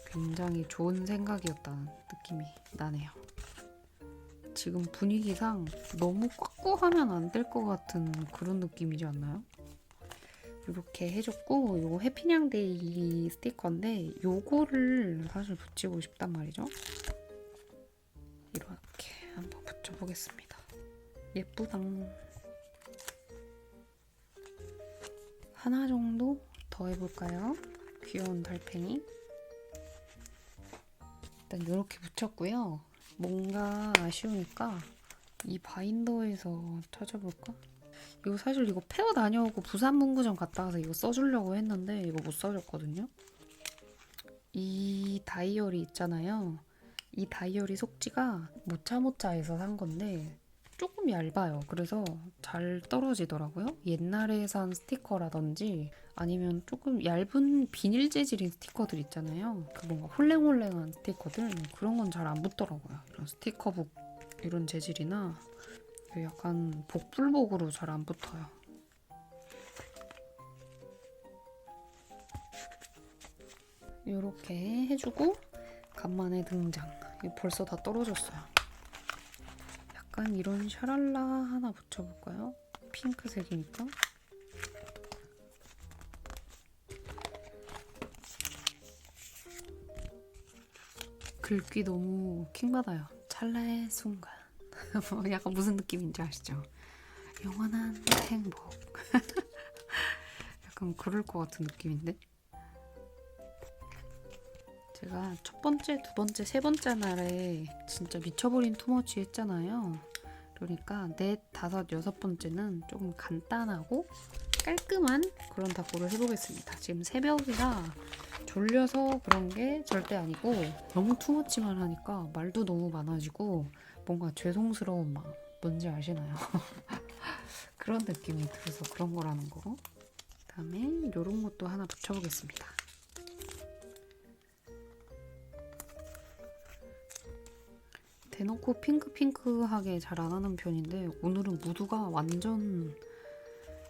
굉장히 좋은 생각이었다는 느낌이 나네요. 지금 분위기상 너무 꽉 하면 안 될 것 같은 그런 느낌이지 않나요? 이렇게 해줬고, 요거 해피냥데이 스티커인데 요거를 사실 붙이고 싶단 말이죠. 이렇게 한번 붙여보겠습니다. 예쁘당. 하나 정도 더 해볼까요? 귀여운 달팽이. 일단 이렇게 붙였고요. 뭔가 아쉬우니까 이 바인더에서 찾아볼까? 이거 사실 이거 페어 다녀오고 부산 문구점 갔다 와서 이거 써주려고 했는데 이거 못 써줬거든요. 이 다이어리 있잖아요. 이 다이어리 속지가 모짜모짜에서 산 건데 조금 얇아요. 그래서 잘 떨어지더라고요. 옛날에 산 스티커라든지 아니면 조금 얇은 비닐 재질인 스티커들 있잖아요. 그 뭔가 홀랭홀랭한 스티커들, 그런 건 잘 안 붙더라고요. 이런 스티커북 이런 재질이나 약간 복불복으로 잘 안 붙어요. 이렇게 해주고 간만에 등장. 이거 벌써 다 떨어졌어요. 약간 이런 샤랄라 하나 붙여볼까요? 핑크색이니까. 글귀 너무 킹받아요. 찰나의 순간. 약간 무슨 느낌인지 아시죠? 영원한 행복. 약간 그럴 것 같은 느낌인데? 제가 첫 번째, 두 번째, 세 번째 날에 진짜 미쳐버린 투머치 했잖아요. 그러니까 넷, 다섯, 여섯 번째는 조금 간단하고 깔끔한 그런 닭고를 해보겠습니다. 지금 새벽이라 졸려서 그런 게 절대 아니고 너무 투머치만 하니까 말도 너무 많아지고 뭔가 죄송스러운 마음, 뭔지 아시나요? 그런 느낌이 들어서 그런 거라는 거. 그다음에 이런 것도 하나 붙여보겠습니다. 대놓고 핑크핑크하게 잘 안 하는 편인데 오늘은 무드가 완전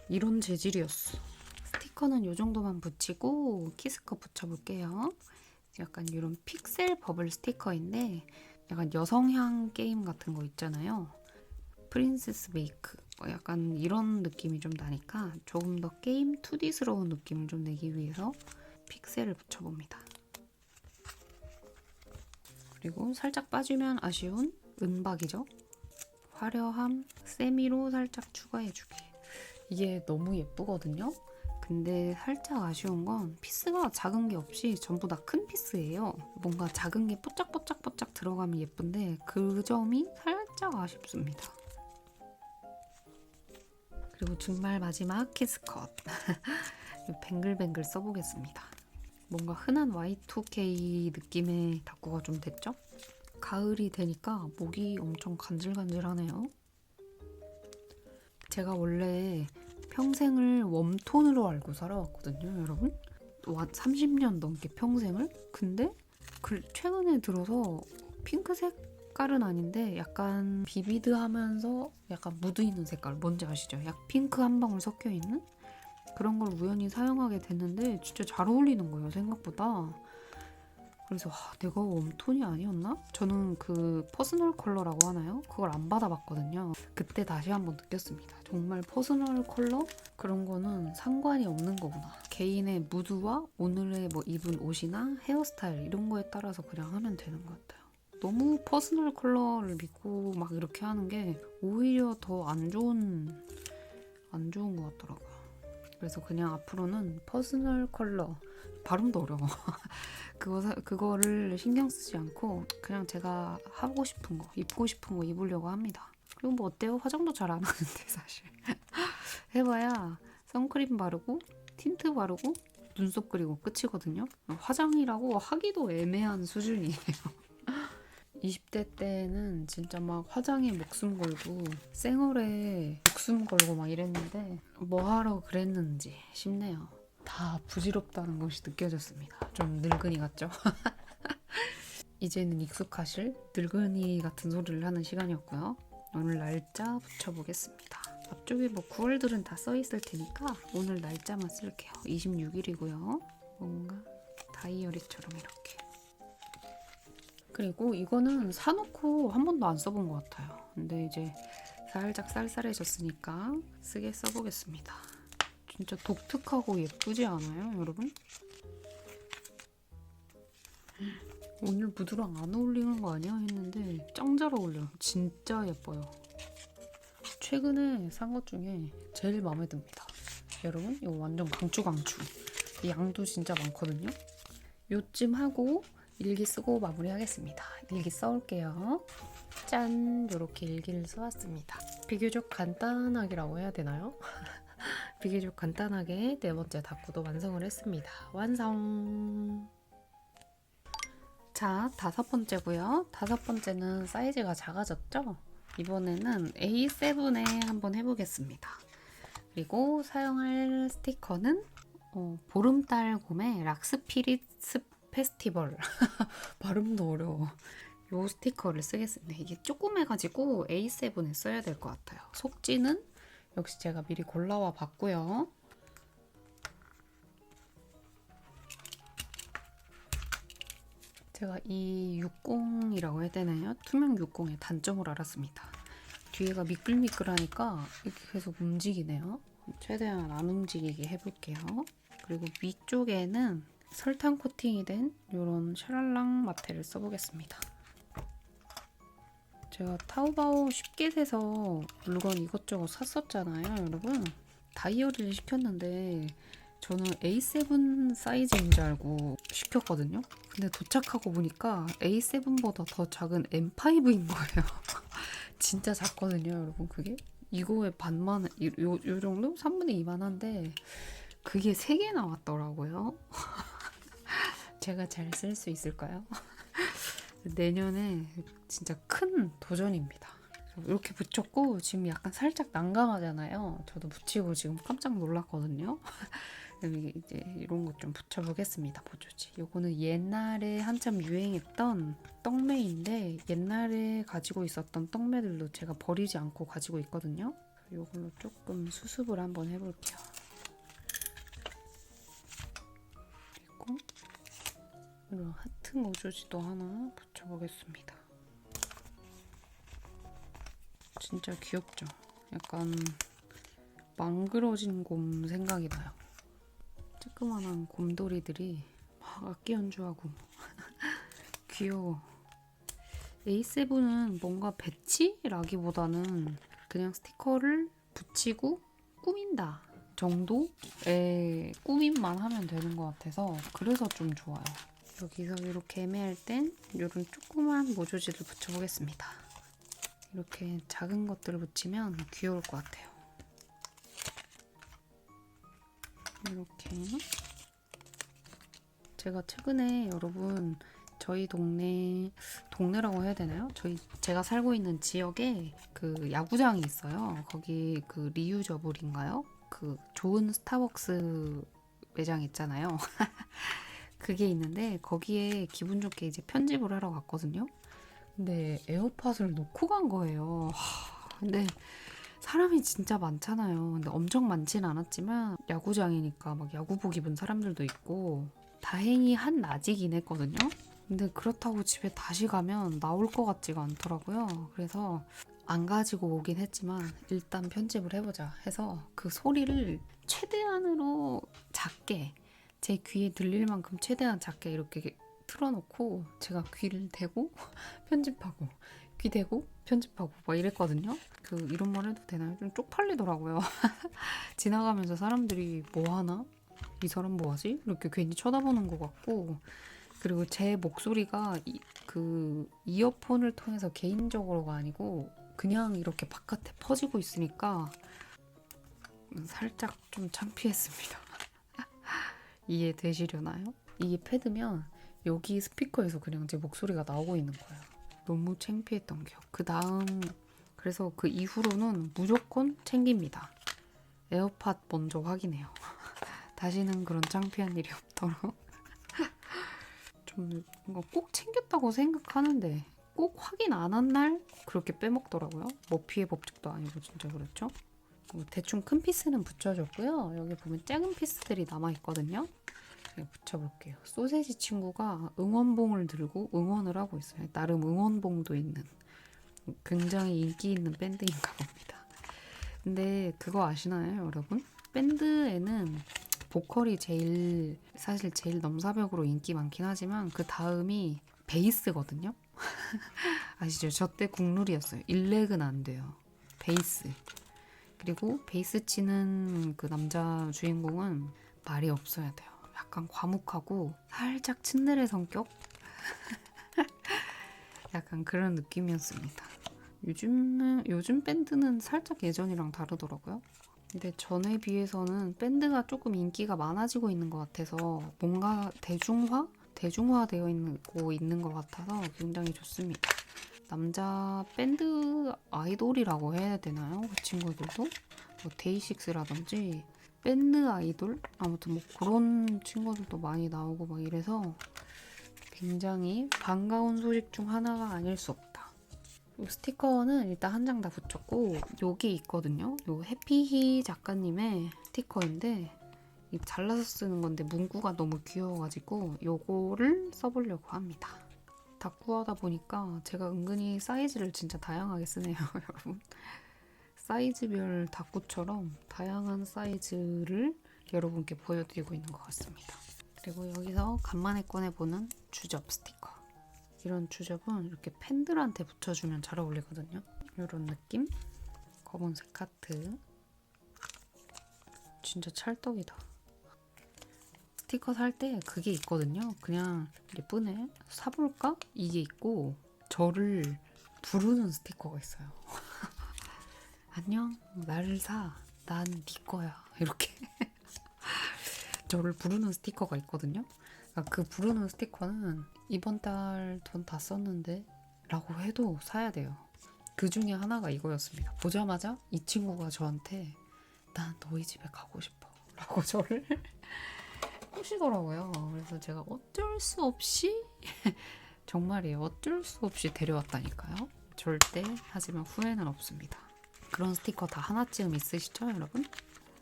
이런 재질이었어. 스티커는 이 정도만 붙이고 키스컷 붙여볼게요. 약간 이런 픽셀 버블 스티커인데 약간 여성향 게임 같은 거 있잖아요. 프린세스 메이크 약간 이런 느낌이 좀 나니까 조금 더 게임 2D스러운 느낌을 좀 내기 위해서 픽셀을 붙여봅니다. 그리고 살짝 빠지면 아쉬운 은박이죠. 화려함 세미로 살짝 추가해주기. 이게 너무 예쁘거든요. 근데 살짝 아쉬운 건 피스가 작은 게 없이 전부 다 큰 피스예요. 뭔가 작은 게 뽀짝뽀짝뽀짝 들어가면 예쁜데 그 점이 살짝 아쉽습니다. 그리고 정말 마지막 키스컷. 뱅글뱅글 써보겠습니다. 뭔가 흔한 Y2K 느낌의 닭고가 좀 됐죠? 가을이 되니까 목이 엄청 간질간질하네요. 제가 원래 평생을 웜톤으로 알고 살아왔거든요, 여러분. 30년 넘게 평생을? 근데 최근에 들어서 핑크색 색깔은 아닌데 약간 비비드하면서 약간 무드있는 색깔, 뭔지 아시죠? 약 핑크 한 방울 섞여있는? 그런 걸 우연히 사용하게 됐는데 진짜 잘 어울리는 거예요, 생각보다. 그래서 내가 웜톤이 아니었나? 저는 그 퍼스널 컬러라고 하나요? 그걸 안 받아봤거든요. 그때 다시 한번 느꼈습니다. 정말 퍼스널 컬러? 그런 거는 상관이 없는 거구나. 개인의 무드와 오늘의 뭐 입은 옷이나 헤어스타일 이런 거에 따라서 그냥 하면 되는 것 같아요. 너무 퍼스널 컬러를 믿고 막 이렇게 하는 게 오히려 더 안 좋은 것 같더라고요. 그래서 그냥 앞으로는 퍼스널 컬러, 발음도 어려워. 그거를 신경 쓰지 않고 그냥 제가 하고 싶은 거, 입고 싶은 거 입으려고 합니다. 그리고 뭐 어때요? 화장도 잘 안 하는데 사실. 해봐야 선크림 바르고 틴트 바르고 눈썹 그리고 끝이거든요. 화장이라고 하기도 애매한 수준이에요. 20대 때는 진짜 막 화장에 목숨 걸고 쌩얼에 목숨 걸고 막 이랬는데 뭐 하러 그랬는지 싶네요. 다 부질없다는 것이 느껴졌습니다. 좀 늙은이 같죠? 이제는 익숙하실 늙은이 같은 소리를 하는 시간이었고요. 오늘 날짜 붙여보겠습니다. 앞쪽에 뭐 9월들은 다 써있을 테니까 오늘 날짜만 쓸게요. 26일이고요. 뭔가 다이어리처럼 이렇게. 그리고 이거는 사놓고 한 번도 안 써본 것 같아요. 근데 이제 살짝 쌀쌀해졌으니까 쓰게 써보겠습니다. 진짜 독특하고 예쁘지 않아요, 여러분? 오늘 무드랑 안 어울리는 거 아니야? 했는데 짱 잘 어울려요. 진짜 예뻐요. 최근에 산 것 중에 제일 마음에 듭니다. 여러분, 이거 완전 강추. 양도 진짜 많거든요. 요쯤 하고 일기 쓰고 마무리하겠습니다. 일기 써올게요. 짠! 이렇게 일기를 써왔습니다. 비교적 간단하게라고 해야 되나요? 비교적 간단하게 네 번째 다꾸도 완성을 했습니다. 완성! 자, 다섯 번째고요. 다섯 번째는 사이즈가 작아졌죠? 이번에는 A7에 한번 해보겠습니다. 그리고 사용할 스티커는 보름달 곰의 락스피릿스 페스티벌 발음도 어려워. 요 스티커를 쓰겠습니다. 이게 조그매가지고 A7에 써야 될 것 같아요. 속지는 역시 제가 미리 골라와 봤고요. 제가 이 60이라고 해야 되나요? 투명 60의 단점을 알았습니다. 뒤에가 미끌미끌하니까 이렇게 계속 움직이네요. 최대한 안 움직이게 해볼게요. 그리고 위쪽에는 설탕 코팅이 된 이런 샤랄랑 마테를 써보겠습니다. 제가 타오바오 쉽게 사서 물건 이것저것 샀었잖아요, 여러분. 다이어리를 시켰는데 저는 A7 사이즈인 줄 알고 시켰거든요. 근데 도착하고 보니까 A7보다 더 작은 M5인 거예요. 진짜 작거든요, 여러분. 그게 이거의 반만, 요 정도? 3분의 2만 한데 그게 3개 나왔더라고요. 제가 잘 쓸 수 있을까요? 내년에 진짜 큰 도전입니다. 이렇게 붙였고 지금 약간 살짝 난감하잖아요. 저도 붙이고 지금 깜짝 놀랐거든요. 이제 이런 것 좀 붙여보겠습니다. 보조지. 요거는 옛날에 한참 유행했던 떡매인데 옛날에 가지고 있었던 떡매들도 제가 버리지 않고 가지고 있거든요. 요걸로 조금 수습을 한번 해볼게요. 그리고 이런 하트 모조지도 하나 붙여보겠습니다. 진짜 귀엽죠? 약간 망그러진 곰 생각이 나요. 조그만한 곰돌이들이 막 악기 연주하고 귀여워. A7은 뭔가 배치라기보다는 그냥 스티커를 붙이고 꾸민다 정도의 꾸밈만 하면 되는 것 같아서 그래서 좀 좋아요. 여기서 이렇게 애매할 땐 이런 조그만 모조지를 붙여보겠습니다. 이렇게 작은 것들을 붙이면 귀여울 것 같아요. 이렇게 제가 최근에 여러분 저희 동네라고 해야 되나요? 제가 살고 있는 지역에 그 야구장이 있어요. 거기 그 리유저블인가요? 그 좋은 스타벅스 매장 있잖아요. 그게 있는데 거기에 기분 좋게 이제 편집을 하러 갔거든요. 근데 에어팟을 놓고 간 거예요. 근데 사람이 진짜 많잖아요. 근데 엄청 많진 않았지만 야구장이니까 막 야구복 입은 사람들도 있고 다행히 한낮이긴 했거든요. 근데 그렇다고 집에 다시 가면 나올 것 같지가 않더라고요. 그래서 안 가지고 오긴 했지만 일단 편집을 해보자 해서 그 소리를 최대한으로 작게 제 귀에 들릴 만큼 최대한 작게 이렇게 틀어놓고 제가 귀를 대고 편집하고 귀 대고 편집하고 막 이랬거든요. 이런 말 해도 되나요? 좀 쪽팔리더라고요. 지나가면서 사람들이 뭐 하나? 이 사람 뭐 하지? 이렇게 괜히 쳐다보는 것 같고 그리고 제 목소리가 이어폰을 통해서 개인적으로가 아니고 그냥 이렇게 바깥에 퍼지고 있으니까 살짝 좀 창피했습니다. 이해되시려나요? 이게 패드면 여기 스피커에서 그냥 제 목소리가 나오고 있는 거예요. 너무 창피했던 기억. 그래서 그 이후로는 무조건 챙깁니다. 에어팟 먼저 확인해요. 다시는 그런 창피한 일이 없도록 좀 뭔가 꼭 챙겼다고 생각하는데 꼭 확인 안 한 날 그렇게 빼먹더라고요. 머피의 법칙도 아니고 진짜 그렇죠. 대충 큰 피스는 붙여줬고요. 여기 보면 작은 피스들이 남아있거든요. 붙여볼게요. 소세지 친구가 응원봉을 들고 응원을 하고 있어요. 나름 응원봉도 있는 굉장히 인기 있는 밴드인가 봅니다. 근데 그거 아시나요, 여러분? 밴드에는 보컬이 사실 제일 넘사벽으로 인기 많긴 하지만 그 다음이 베이스거든요. 아시죠? 저 때 국룰이었어요. 일렉은 안 돼요. 베이스. 그리고 베이스 치는 그 남자 주인공은 말이 없어야 돼요. 약간 과묵하고 살짝 츤데레 성격? 약간 그런 느낌이었습니다. 요즘 밴드는 살짝 예전이랑 다르더라고요. 근데 전에 비해서는 밴드가 조금 인기가 많아지고 있는 것 같아서 뭔가 대중화되어 있는 것 같아서 굉장히 좋습니다. 남자 밴드 아이돌이라고 해야 되나요? 그 친구들도 뭐 데이식스라든지 밴드 아이돌 아무튼 뭐 그런 친구들도 많이 나오고 막 이래서 굉장히 반가운 소식 중 하나가 아닐 수 없다. 이 스티커는 일단 한 장 다 붙였고 여기 있거든요. 요 해피히 작가님의 스티커인데 잘라서 쓰는 건데 문구가 너무 귀여워가지고 요거를 써보려고 합니다. 다꾸 하다 보니까 제가 은근히 사이즈를 진짜 다양하게 쓰네요, 여러분. 사이즈별 다꾸처럼 다양한 사이즈를 여러분께 보여드리고 있는 것 같습니다. 그리고 여기서 간만에 꺼내보는 주접 스티커. 이런 주접은 이렇게 팬들한테 붙여주면 잘 어울리거든요. 이런 느낌? 검은색 하트. 진짜 찰떡이다. 스티커 살 때 그게 있거든요. 그냥 예쁘네. 사볼까? 이게 있고 저를 부르는 스티커가 있어요. 안녕, 나를 사. 난 네 거야. 이렇게 저를 부르는 스티커가 있거든요. 그러니까 그 부르는 스티커는 이번 달 돈 다 썼는데 라고 해도 사야 돼요. 그 중에 하나가 이거였습니다. 보자마자 이 친구가 저한테 난 너희 집에 가고 싶어 라고 저를 꼬시더라고요. 그래서 제가 어쩔 수 없이 정말이에요. 어쩔 수 없이 데려왔다니까요. 절대 하지만 후회는 없습니다. 그런 스티커 다 하나쯤 있으시죠, 여러분?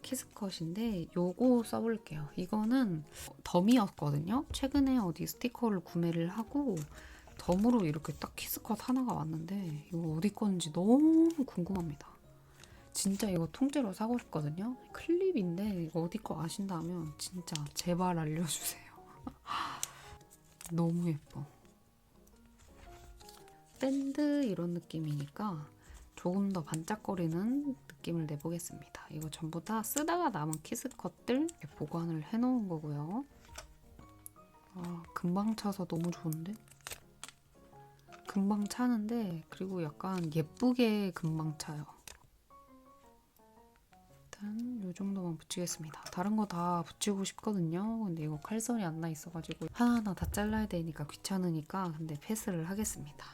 키스컷인데 요거 써볼게요. 이거는 덤이었거든요. 최근에 어디 스티커를 구매를 하고 덤으로 이렇게 딱 키스컷 하나가 왔는데 이거 어디 건지 너무 궁금합니다. 진짜 이거 통째로 사고 싶거든요. 클립인데 이거 어디 거 아신다면 진짜 제발 알려주세요. 너무 예뻐. 밴드 이런 느낌이니까 조금 더 반짝거리는 느낌을 내보겠습니다. 이거 전부 다 쓰다가 남은 키스컷들 이렇게 보관을 해놓은 거고요. 아, 금방 차서 너무 좋은데? 금방 차는데 그리고 약간 예쁘게 금방 차요. 일단 이 정도만 붙이겠습니다. 다른 거 다 붙이고 싶거든요. 근데 이거 칼선이 안 나 있어가지고 하나하나 다 잘라야 되니까 귀찮으니까 근데 패스를 하겠습니다.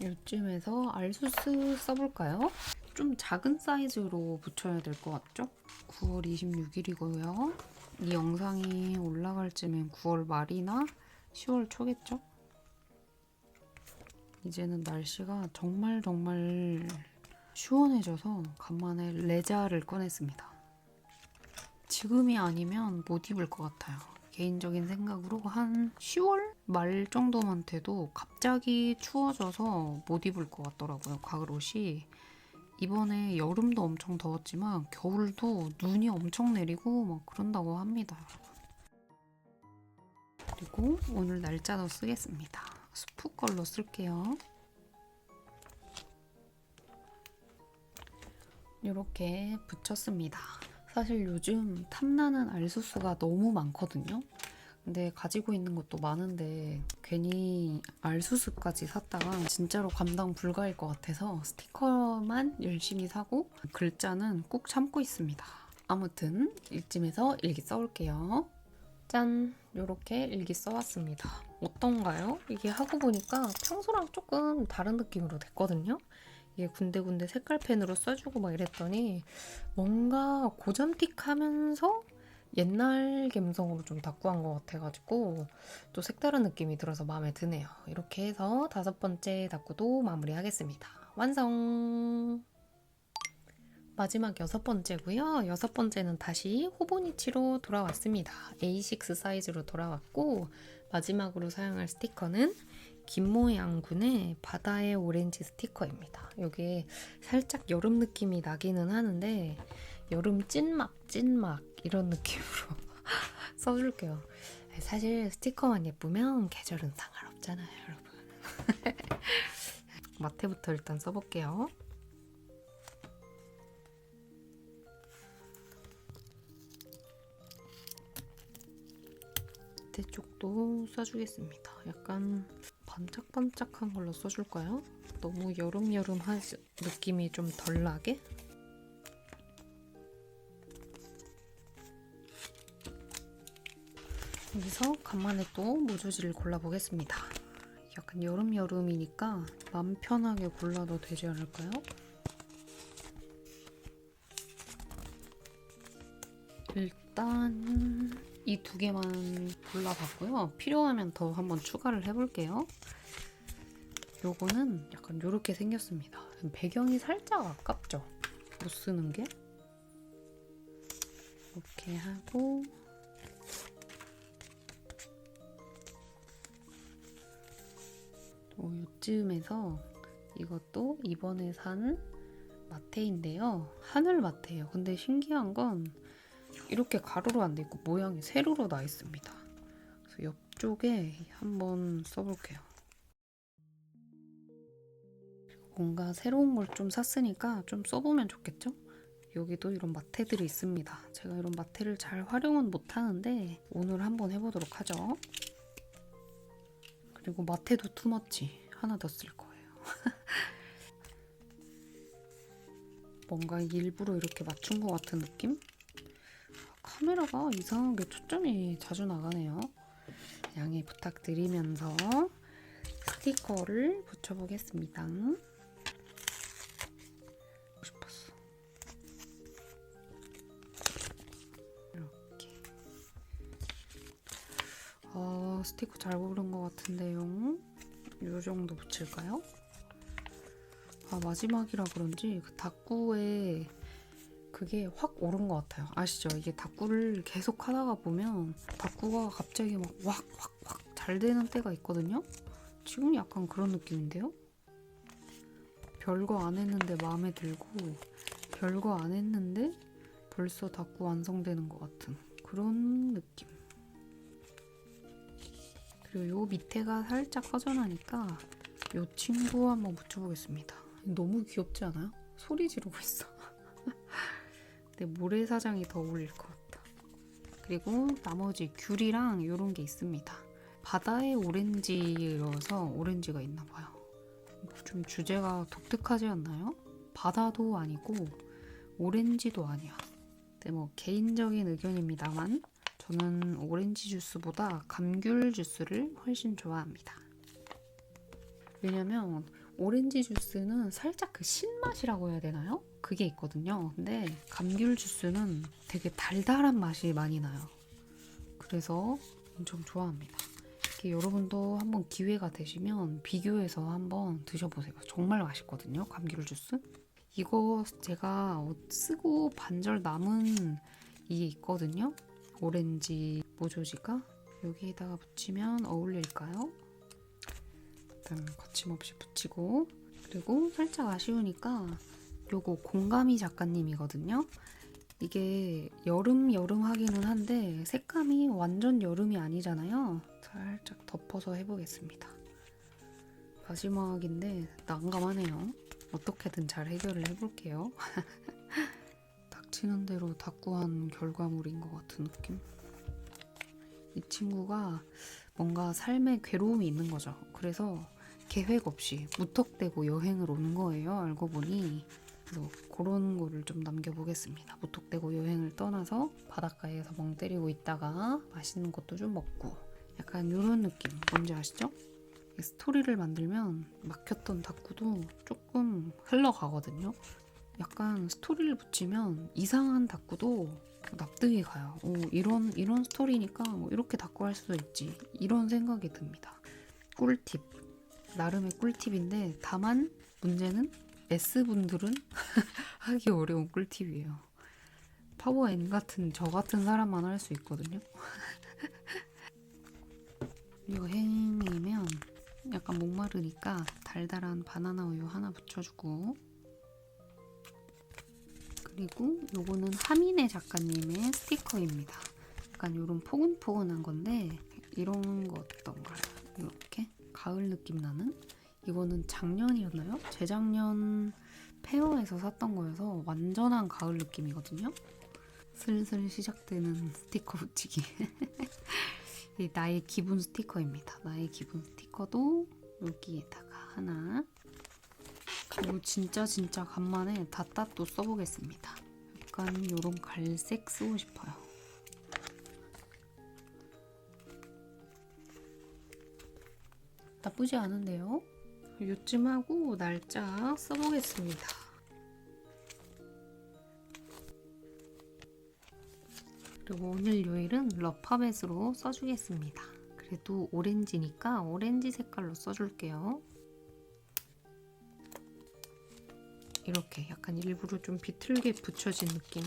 이쯤에서 알수스 써볼까요? 좀 작은 사이즈로 붙여야 될 것 같죠? 9월 26일이고요. 이 영상이 올라갈 쯤엔 9월 말이나 10월 초겠죠? 이제는 날씨가 정말 시원해져서 간만에 레자를 꺼냈습니다. 지금이 아니면 못 입을 것 같아요. 개인적인 생각으로 한 10월 말 정도만 돼도 갑자기 추워져서 못 입을 것 같더라고요. 가을 옷이. 이번에 여름도 엄청 더웠지만 겨울도 눈이 엄청 내리고 막 그런다고 합니다, 여러분. 그리고 오늘 날짜도 쓰겠습니다. 스프 걸로 쓸게요. 이렇게 붙였습니다. 사실 요즘 탐나는 알수스가 너무 많거든요. 근데 가지고 있는 것도 많은데 괜히 알수스까지 샀다가 진짜로 감당 불가일 것 같아서 스티커만 열심히 사고 글자는 꾹 참고 있습니다. 아무튼 이쯤에서 일기 써올게요. 짠! 이렇게 일기 써왔습니다. 어떤가요? 이게 하고 보니까 평소랑 조금 다른 느낌으로 됐거든요. 이게 군데군데 색깔펜으로 써주고 막 이랬더니 뭔가 고전틱하면서 옛날 감성으로 좀 다꾸한 것 같아가지고 또 색다른 느낌이 들어서 마음에 드네요. 이렇게 해서 5번째 다꾸도 마무리하겠습니다. 완성! 마지막 6번째고요. 6번째는 다시 호보니치로 돌아왔습니다. A6 사이즈로 돌아왔고 마지막으로 사용할 스티커는 김모양군의 바다의 오렌지 스티커입니다. 이게 살짝 여름 느낌이 나기는 하는데 여름 찐막 이런 느낌으로 써줄게요. 사실 스티커만 예쁘면 계절은 상관없잖아요, 여러분. 마테부터 일단 써볼게요. 밑에 쪽도 써주겠습니다. 약간 반짝반짝한 걸로 써줄까요? 너무 여름여름 느낌이 좀 덜 나게? 여기서 간만에 또 모조지를 골라보겠습니다. 약간 여름이니까 맘 편하게 골라도 되지 않을까요? 일단 이 2개만 골라봤고요. 필요하면 더 한번 추가를 해볼게요. 요거는 약간 요렇게 생겼습니다. 배경이 살짝 아깝죠? 못 쓰는 게? 이렇게 하고 요쯤에서 이것도 이번에 산 마테인데요. 하늘 마테예요. 근데 신기한 건 이렇게 가로로 안 돼 있고 모양이 세로로 나 있습니다. 그래서 옆쪽에 한번 써볼게요. 뭔가 새로운 걸 좀 샀으니까 좀 써보면 좋겠죠? 여기도 이런 마테들이 있습니다. 제가 이런 마테를 잘 활용은 못하는데 오늘 한번 해보도록 하죠. 그리고 마테도 투머치 하나 더 쓸 거예요. 뭔가 일부러 이렇게 맞춘 것 같은 느낌? 카메라가 이상하게 초점이 자주 나가네요. 양해 부탁드리면서 스티커를 붙여보겠습니다. 싶었어. 이렇게. 스티커 잘 고른 것 같은데요. 이 정도 붙일까요? 마지막이라 그런지 그 다꾸에 그게 확 오른 것 같아요. 아시죠? 이게 다꾸를 계속 하다가 보면 다꾸가 갑자기 막 확 잘 되는 때가 있거든요? 지금 약간 그런 느낌인데요? 별거 안 했는데 마음에 들고 별거 안 했는데 벌써 다꾸 완성되는 것 같은 그런 느낌. 그리고 요 밑에가 살짝 허전하니까 요 친구 한번 붙여보겠습니다. 너무 귀엽지 않아요? 소리 지르고 있어. 근데 모래사장이 더 어울릴 것 같다. 그리고 나머지 귤이랑 이런 게 있습니다. 바다의 오렌지여서 오렌지가 있나 봐요. 좀 주제가 독특하지 않나요? 바다도 아니고 오렌지도 아니야. 근데 뭐 개인적인 의견입니다만 저는 오렌지 주스보다 감귤 주스를 훨씬 좋아합니다. 왜냐면 오렌지 주스는 살짝 그 신맛이라고 해야 되나요? 그게 있거든요. 근데 감귤 주스는 되게 달달한 맛이 많이 나요. 그래서 엄청 좋아합니다. 여러분도 한번 기회가 되시면 비교해서 한번 드셔보세요. 정말 맛있거든요. 감귤 주스. 이거 제가 쓰고 반절 남은 이게 있거든요. 오렌지 모조지가 여기에다가 붙이면 어울릴까요? 일단 거침없이 붙이고 그리고 살짝 아쉬우니까 요거 공가미 작가님이거든요. 이게 여름 하기는 한데 색감이 완전 여름이 아니잖아요. 살짝 덮어서 해보겠습니다. 마지막인데 난감하네요. 어떻게든 잘 해결을 해볼게요. 닥치는 대로 다꾸한 결과물인 것 같은 느낌. 이 친구가 뭔가 삶에 괴로움이 있는 거죠. 그래서 계획 없이 무턱대고 여행을 오는 거예요. 알고 보니. 그래서 그런 거를 좀 남겨보겠습니다. 무턱대고 여행을 떠나서 바닷가에서 멍 때리고 있다가 맛있는 것도 좀 먹고 약간 이런 느낌 뭔지 아시죠? 스토리를 만들면 막혔던 다꾸도 조금 흘러가거든요. 약간 스토리를 붙이면 이상한 다꾸도 납득이 가요. 오, 이런 스토리니까 뭐 이렇게 닦고 할 수도 있지. 이런 생각이 듭니다. 꿀팁. 나름의 꿀팁인데 다만 문제는 S분들은 하기 어려운 꿀팁이에요. 파워 N 같은 저 같은 사람만 할 수 있거든요. 여행이면 약간 목마르니까 달달한 바나나 우유 하나 붙여주고, 그리고 요거는 하민의 작가님의 스티커입니다. 약간 요런 포근포근한 건데 이런 거 어떤가요? 이렇게 가을 느낌 나는? 이거는 작년이었나요? 재작년 페어에서 샀던 거여서 완전한 가을 느낌이거든요. 슬슬 시작되는 스티커 붙이기. 나의 기분 스티커입니다. 나의 기분 스티커도 여기에다가 하나. 그리고 진짜 간만에 닷닷도 써보겠습니다. 약간 요런 갈색 쓰고 싶어요. 나쁘지 않은데요? 요쯤 하고 날짜 써보겠습니다. 그리고 오늘 요일은 러파벳으로 써주겠습니다. 그래도 오렌지니까 오렌지 색깔로 써줄게요. 이렇게 약간 일부러 좀 비틀게 붙여진 느낌.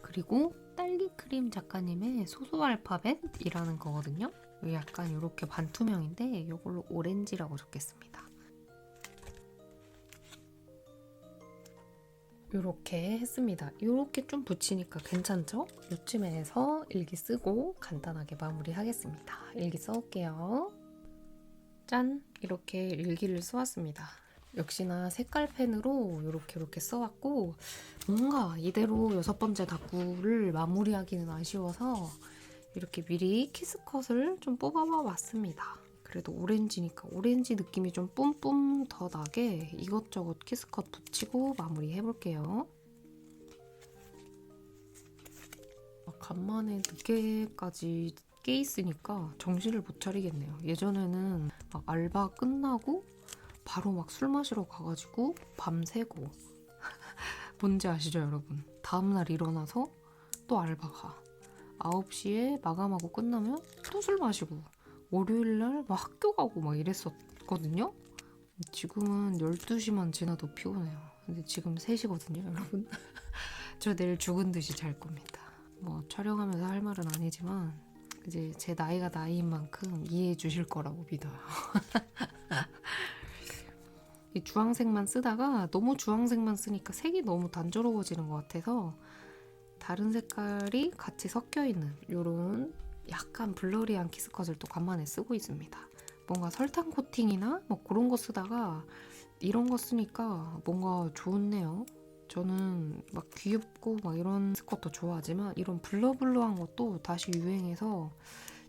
그리고 딸기 크림 작가님의 소소 알파벳이라는 거거든요. 약간 이렇게 반투명인데 이걸로 오렌지라고 적겠습니다. 이렇게 했습니다. 이렇게 좀 붙이니까 괜찮죠? 요쯤에 해서 일기 쓰고 간단하게 마무리하겠습니다. 일기 써올게요. 짠! 이렇게 일기를 써왔습니다. 역시나 색깔 펜으로 이렇게 써왔고, 뭔가 이대로 6번째 다꾸를 마무리하기는 아쉬워서 이렇게 미리 키스컷을 좀 뽑아봐 봤습니다. 그래도 오렌지니까 오렌지 느낌이 좀 뿜뿜 더 나게 이것저것 키스컷 붙이고 마무리 해볼게요. 간만에 늦게까지 깨 있으니까 정신을 못 차리겠네요. 예전에는 막 알바 끝나고 바로 막 술 마시러 가가지고 밤새고 뭔지 아시죠 여러분? 다음날 일어나서 또 알바 가. 9시에 마감하고 끝나면 또 술 마시고 월요일날 막 학교 가고 막 이랬었거든요. 지금은 12시만 지나도 피곤해요. 근데 지금 3시거든요 여러분. 저 내일 죽은 듯이 잘 겁니다. 뭐 촬영하면서 할 말은 아니지만 이제 제 나이가 나이인 만큼 이해해 주실 거라고 믿어요. 이 주황색만 쓰다가 너무 주황색만 쓰니까 색이 너무 단조로워지는 것 같아서 다른 색깔이 같이 섞여있는 이런 약간 블러리한 키스컷을 또 간만에 쓰고 있습니다. 뭔가 설탕 코팅이나 뭐 그런 거 쓰다가 이런 거 쓰니까 뭔가 좋네요. 저는 막 귀엽고 막 이런 스컷도 좋아하지만 이런 블러블러한 것도 다시 유행해서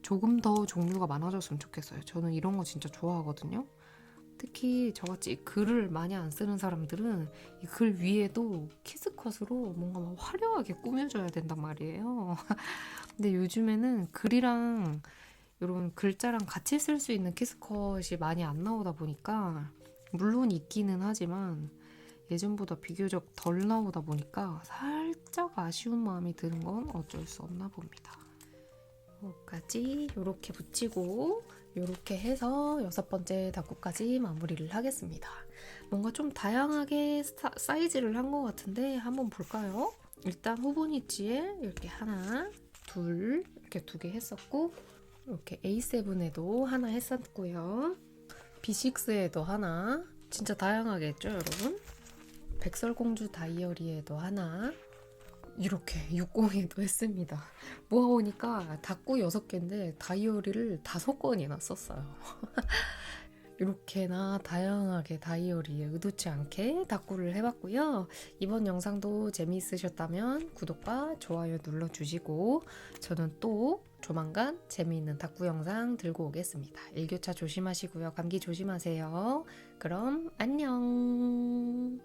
조금 더 종류가 많아졌으면 좋겠어요. 저는 이런 거 진짜 좋아하거든요. 특히 저같이 글을 많이 안 쓰는 사람들은 이 글 위에도 키스컷으로 뭔가 막 화려하게 꾸며줘야 된단 말이에요. 근데 요즘에는 글이랑 이런 글자랑 같이 쓸 수 있는 키스컷이 많이 안 나오다 보니까 물론 있기는 하지만 예전보다 비교적 덜 나오다 보니까 살짝 아쉬운 마음이 드는 건 어쩔 수 없나 봅니다. 여기까지 이렇게 붙이고 이렇게 해서 6번째 다꾸까지 마무리를 하겠습니다. 뭔가 좀 다양하게 사이즈를 한 것 같은데 한번 볼까요? 일단 호보니치에 이렇게 하나, 둘 이렇게 2개 했었고 이렇게 A7에도 하나 했었고요. B6에도 하나, 진짜 다양하게 했죠 여러분? 백설공주 다이어리에도 하나, 이렇게 60에도 했습니다. 모아보니까 다꾸 6개인데 다이어리를 5권이나 썼어요. 이렇게나 다양하게 다이어리에 의도치 않게 다꾸를 해봤고요. 이번 영상도 재미있으셨다면 구독과 좋아요 눌러주시고 저는 또 조만간 재미있는 다꾸 영상 들고 오겠습니다. 일교차 조심하시고요. 감기 조심하세요. 그럼 안녕.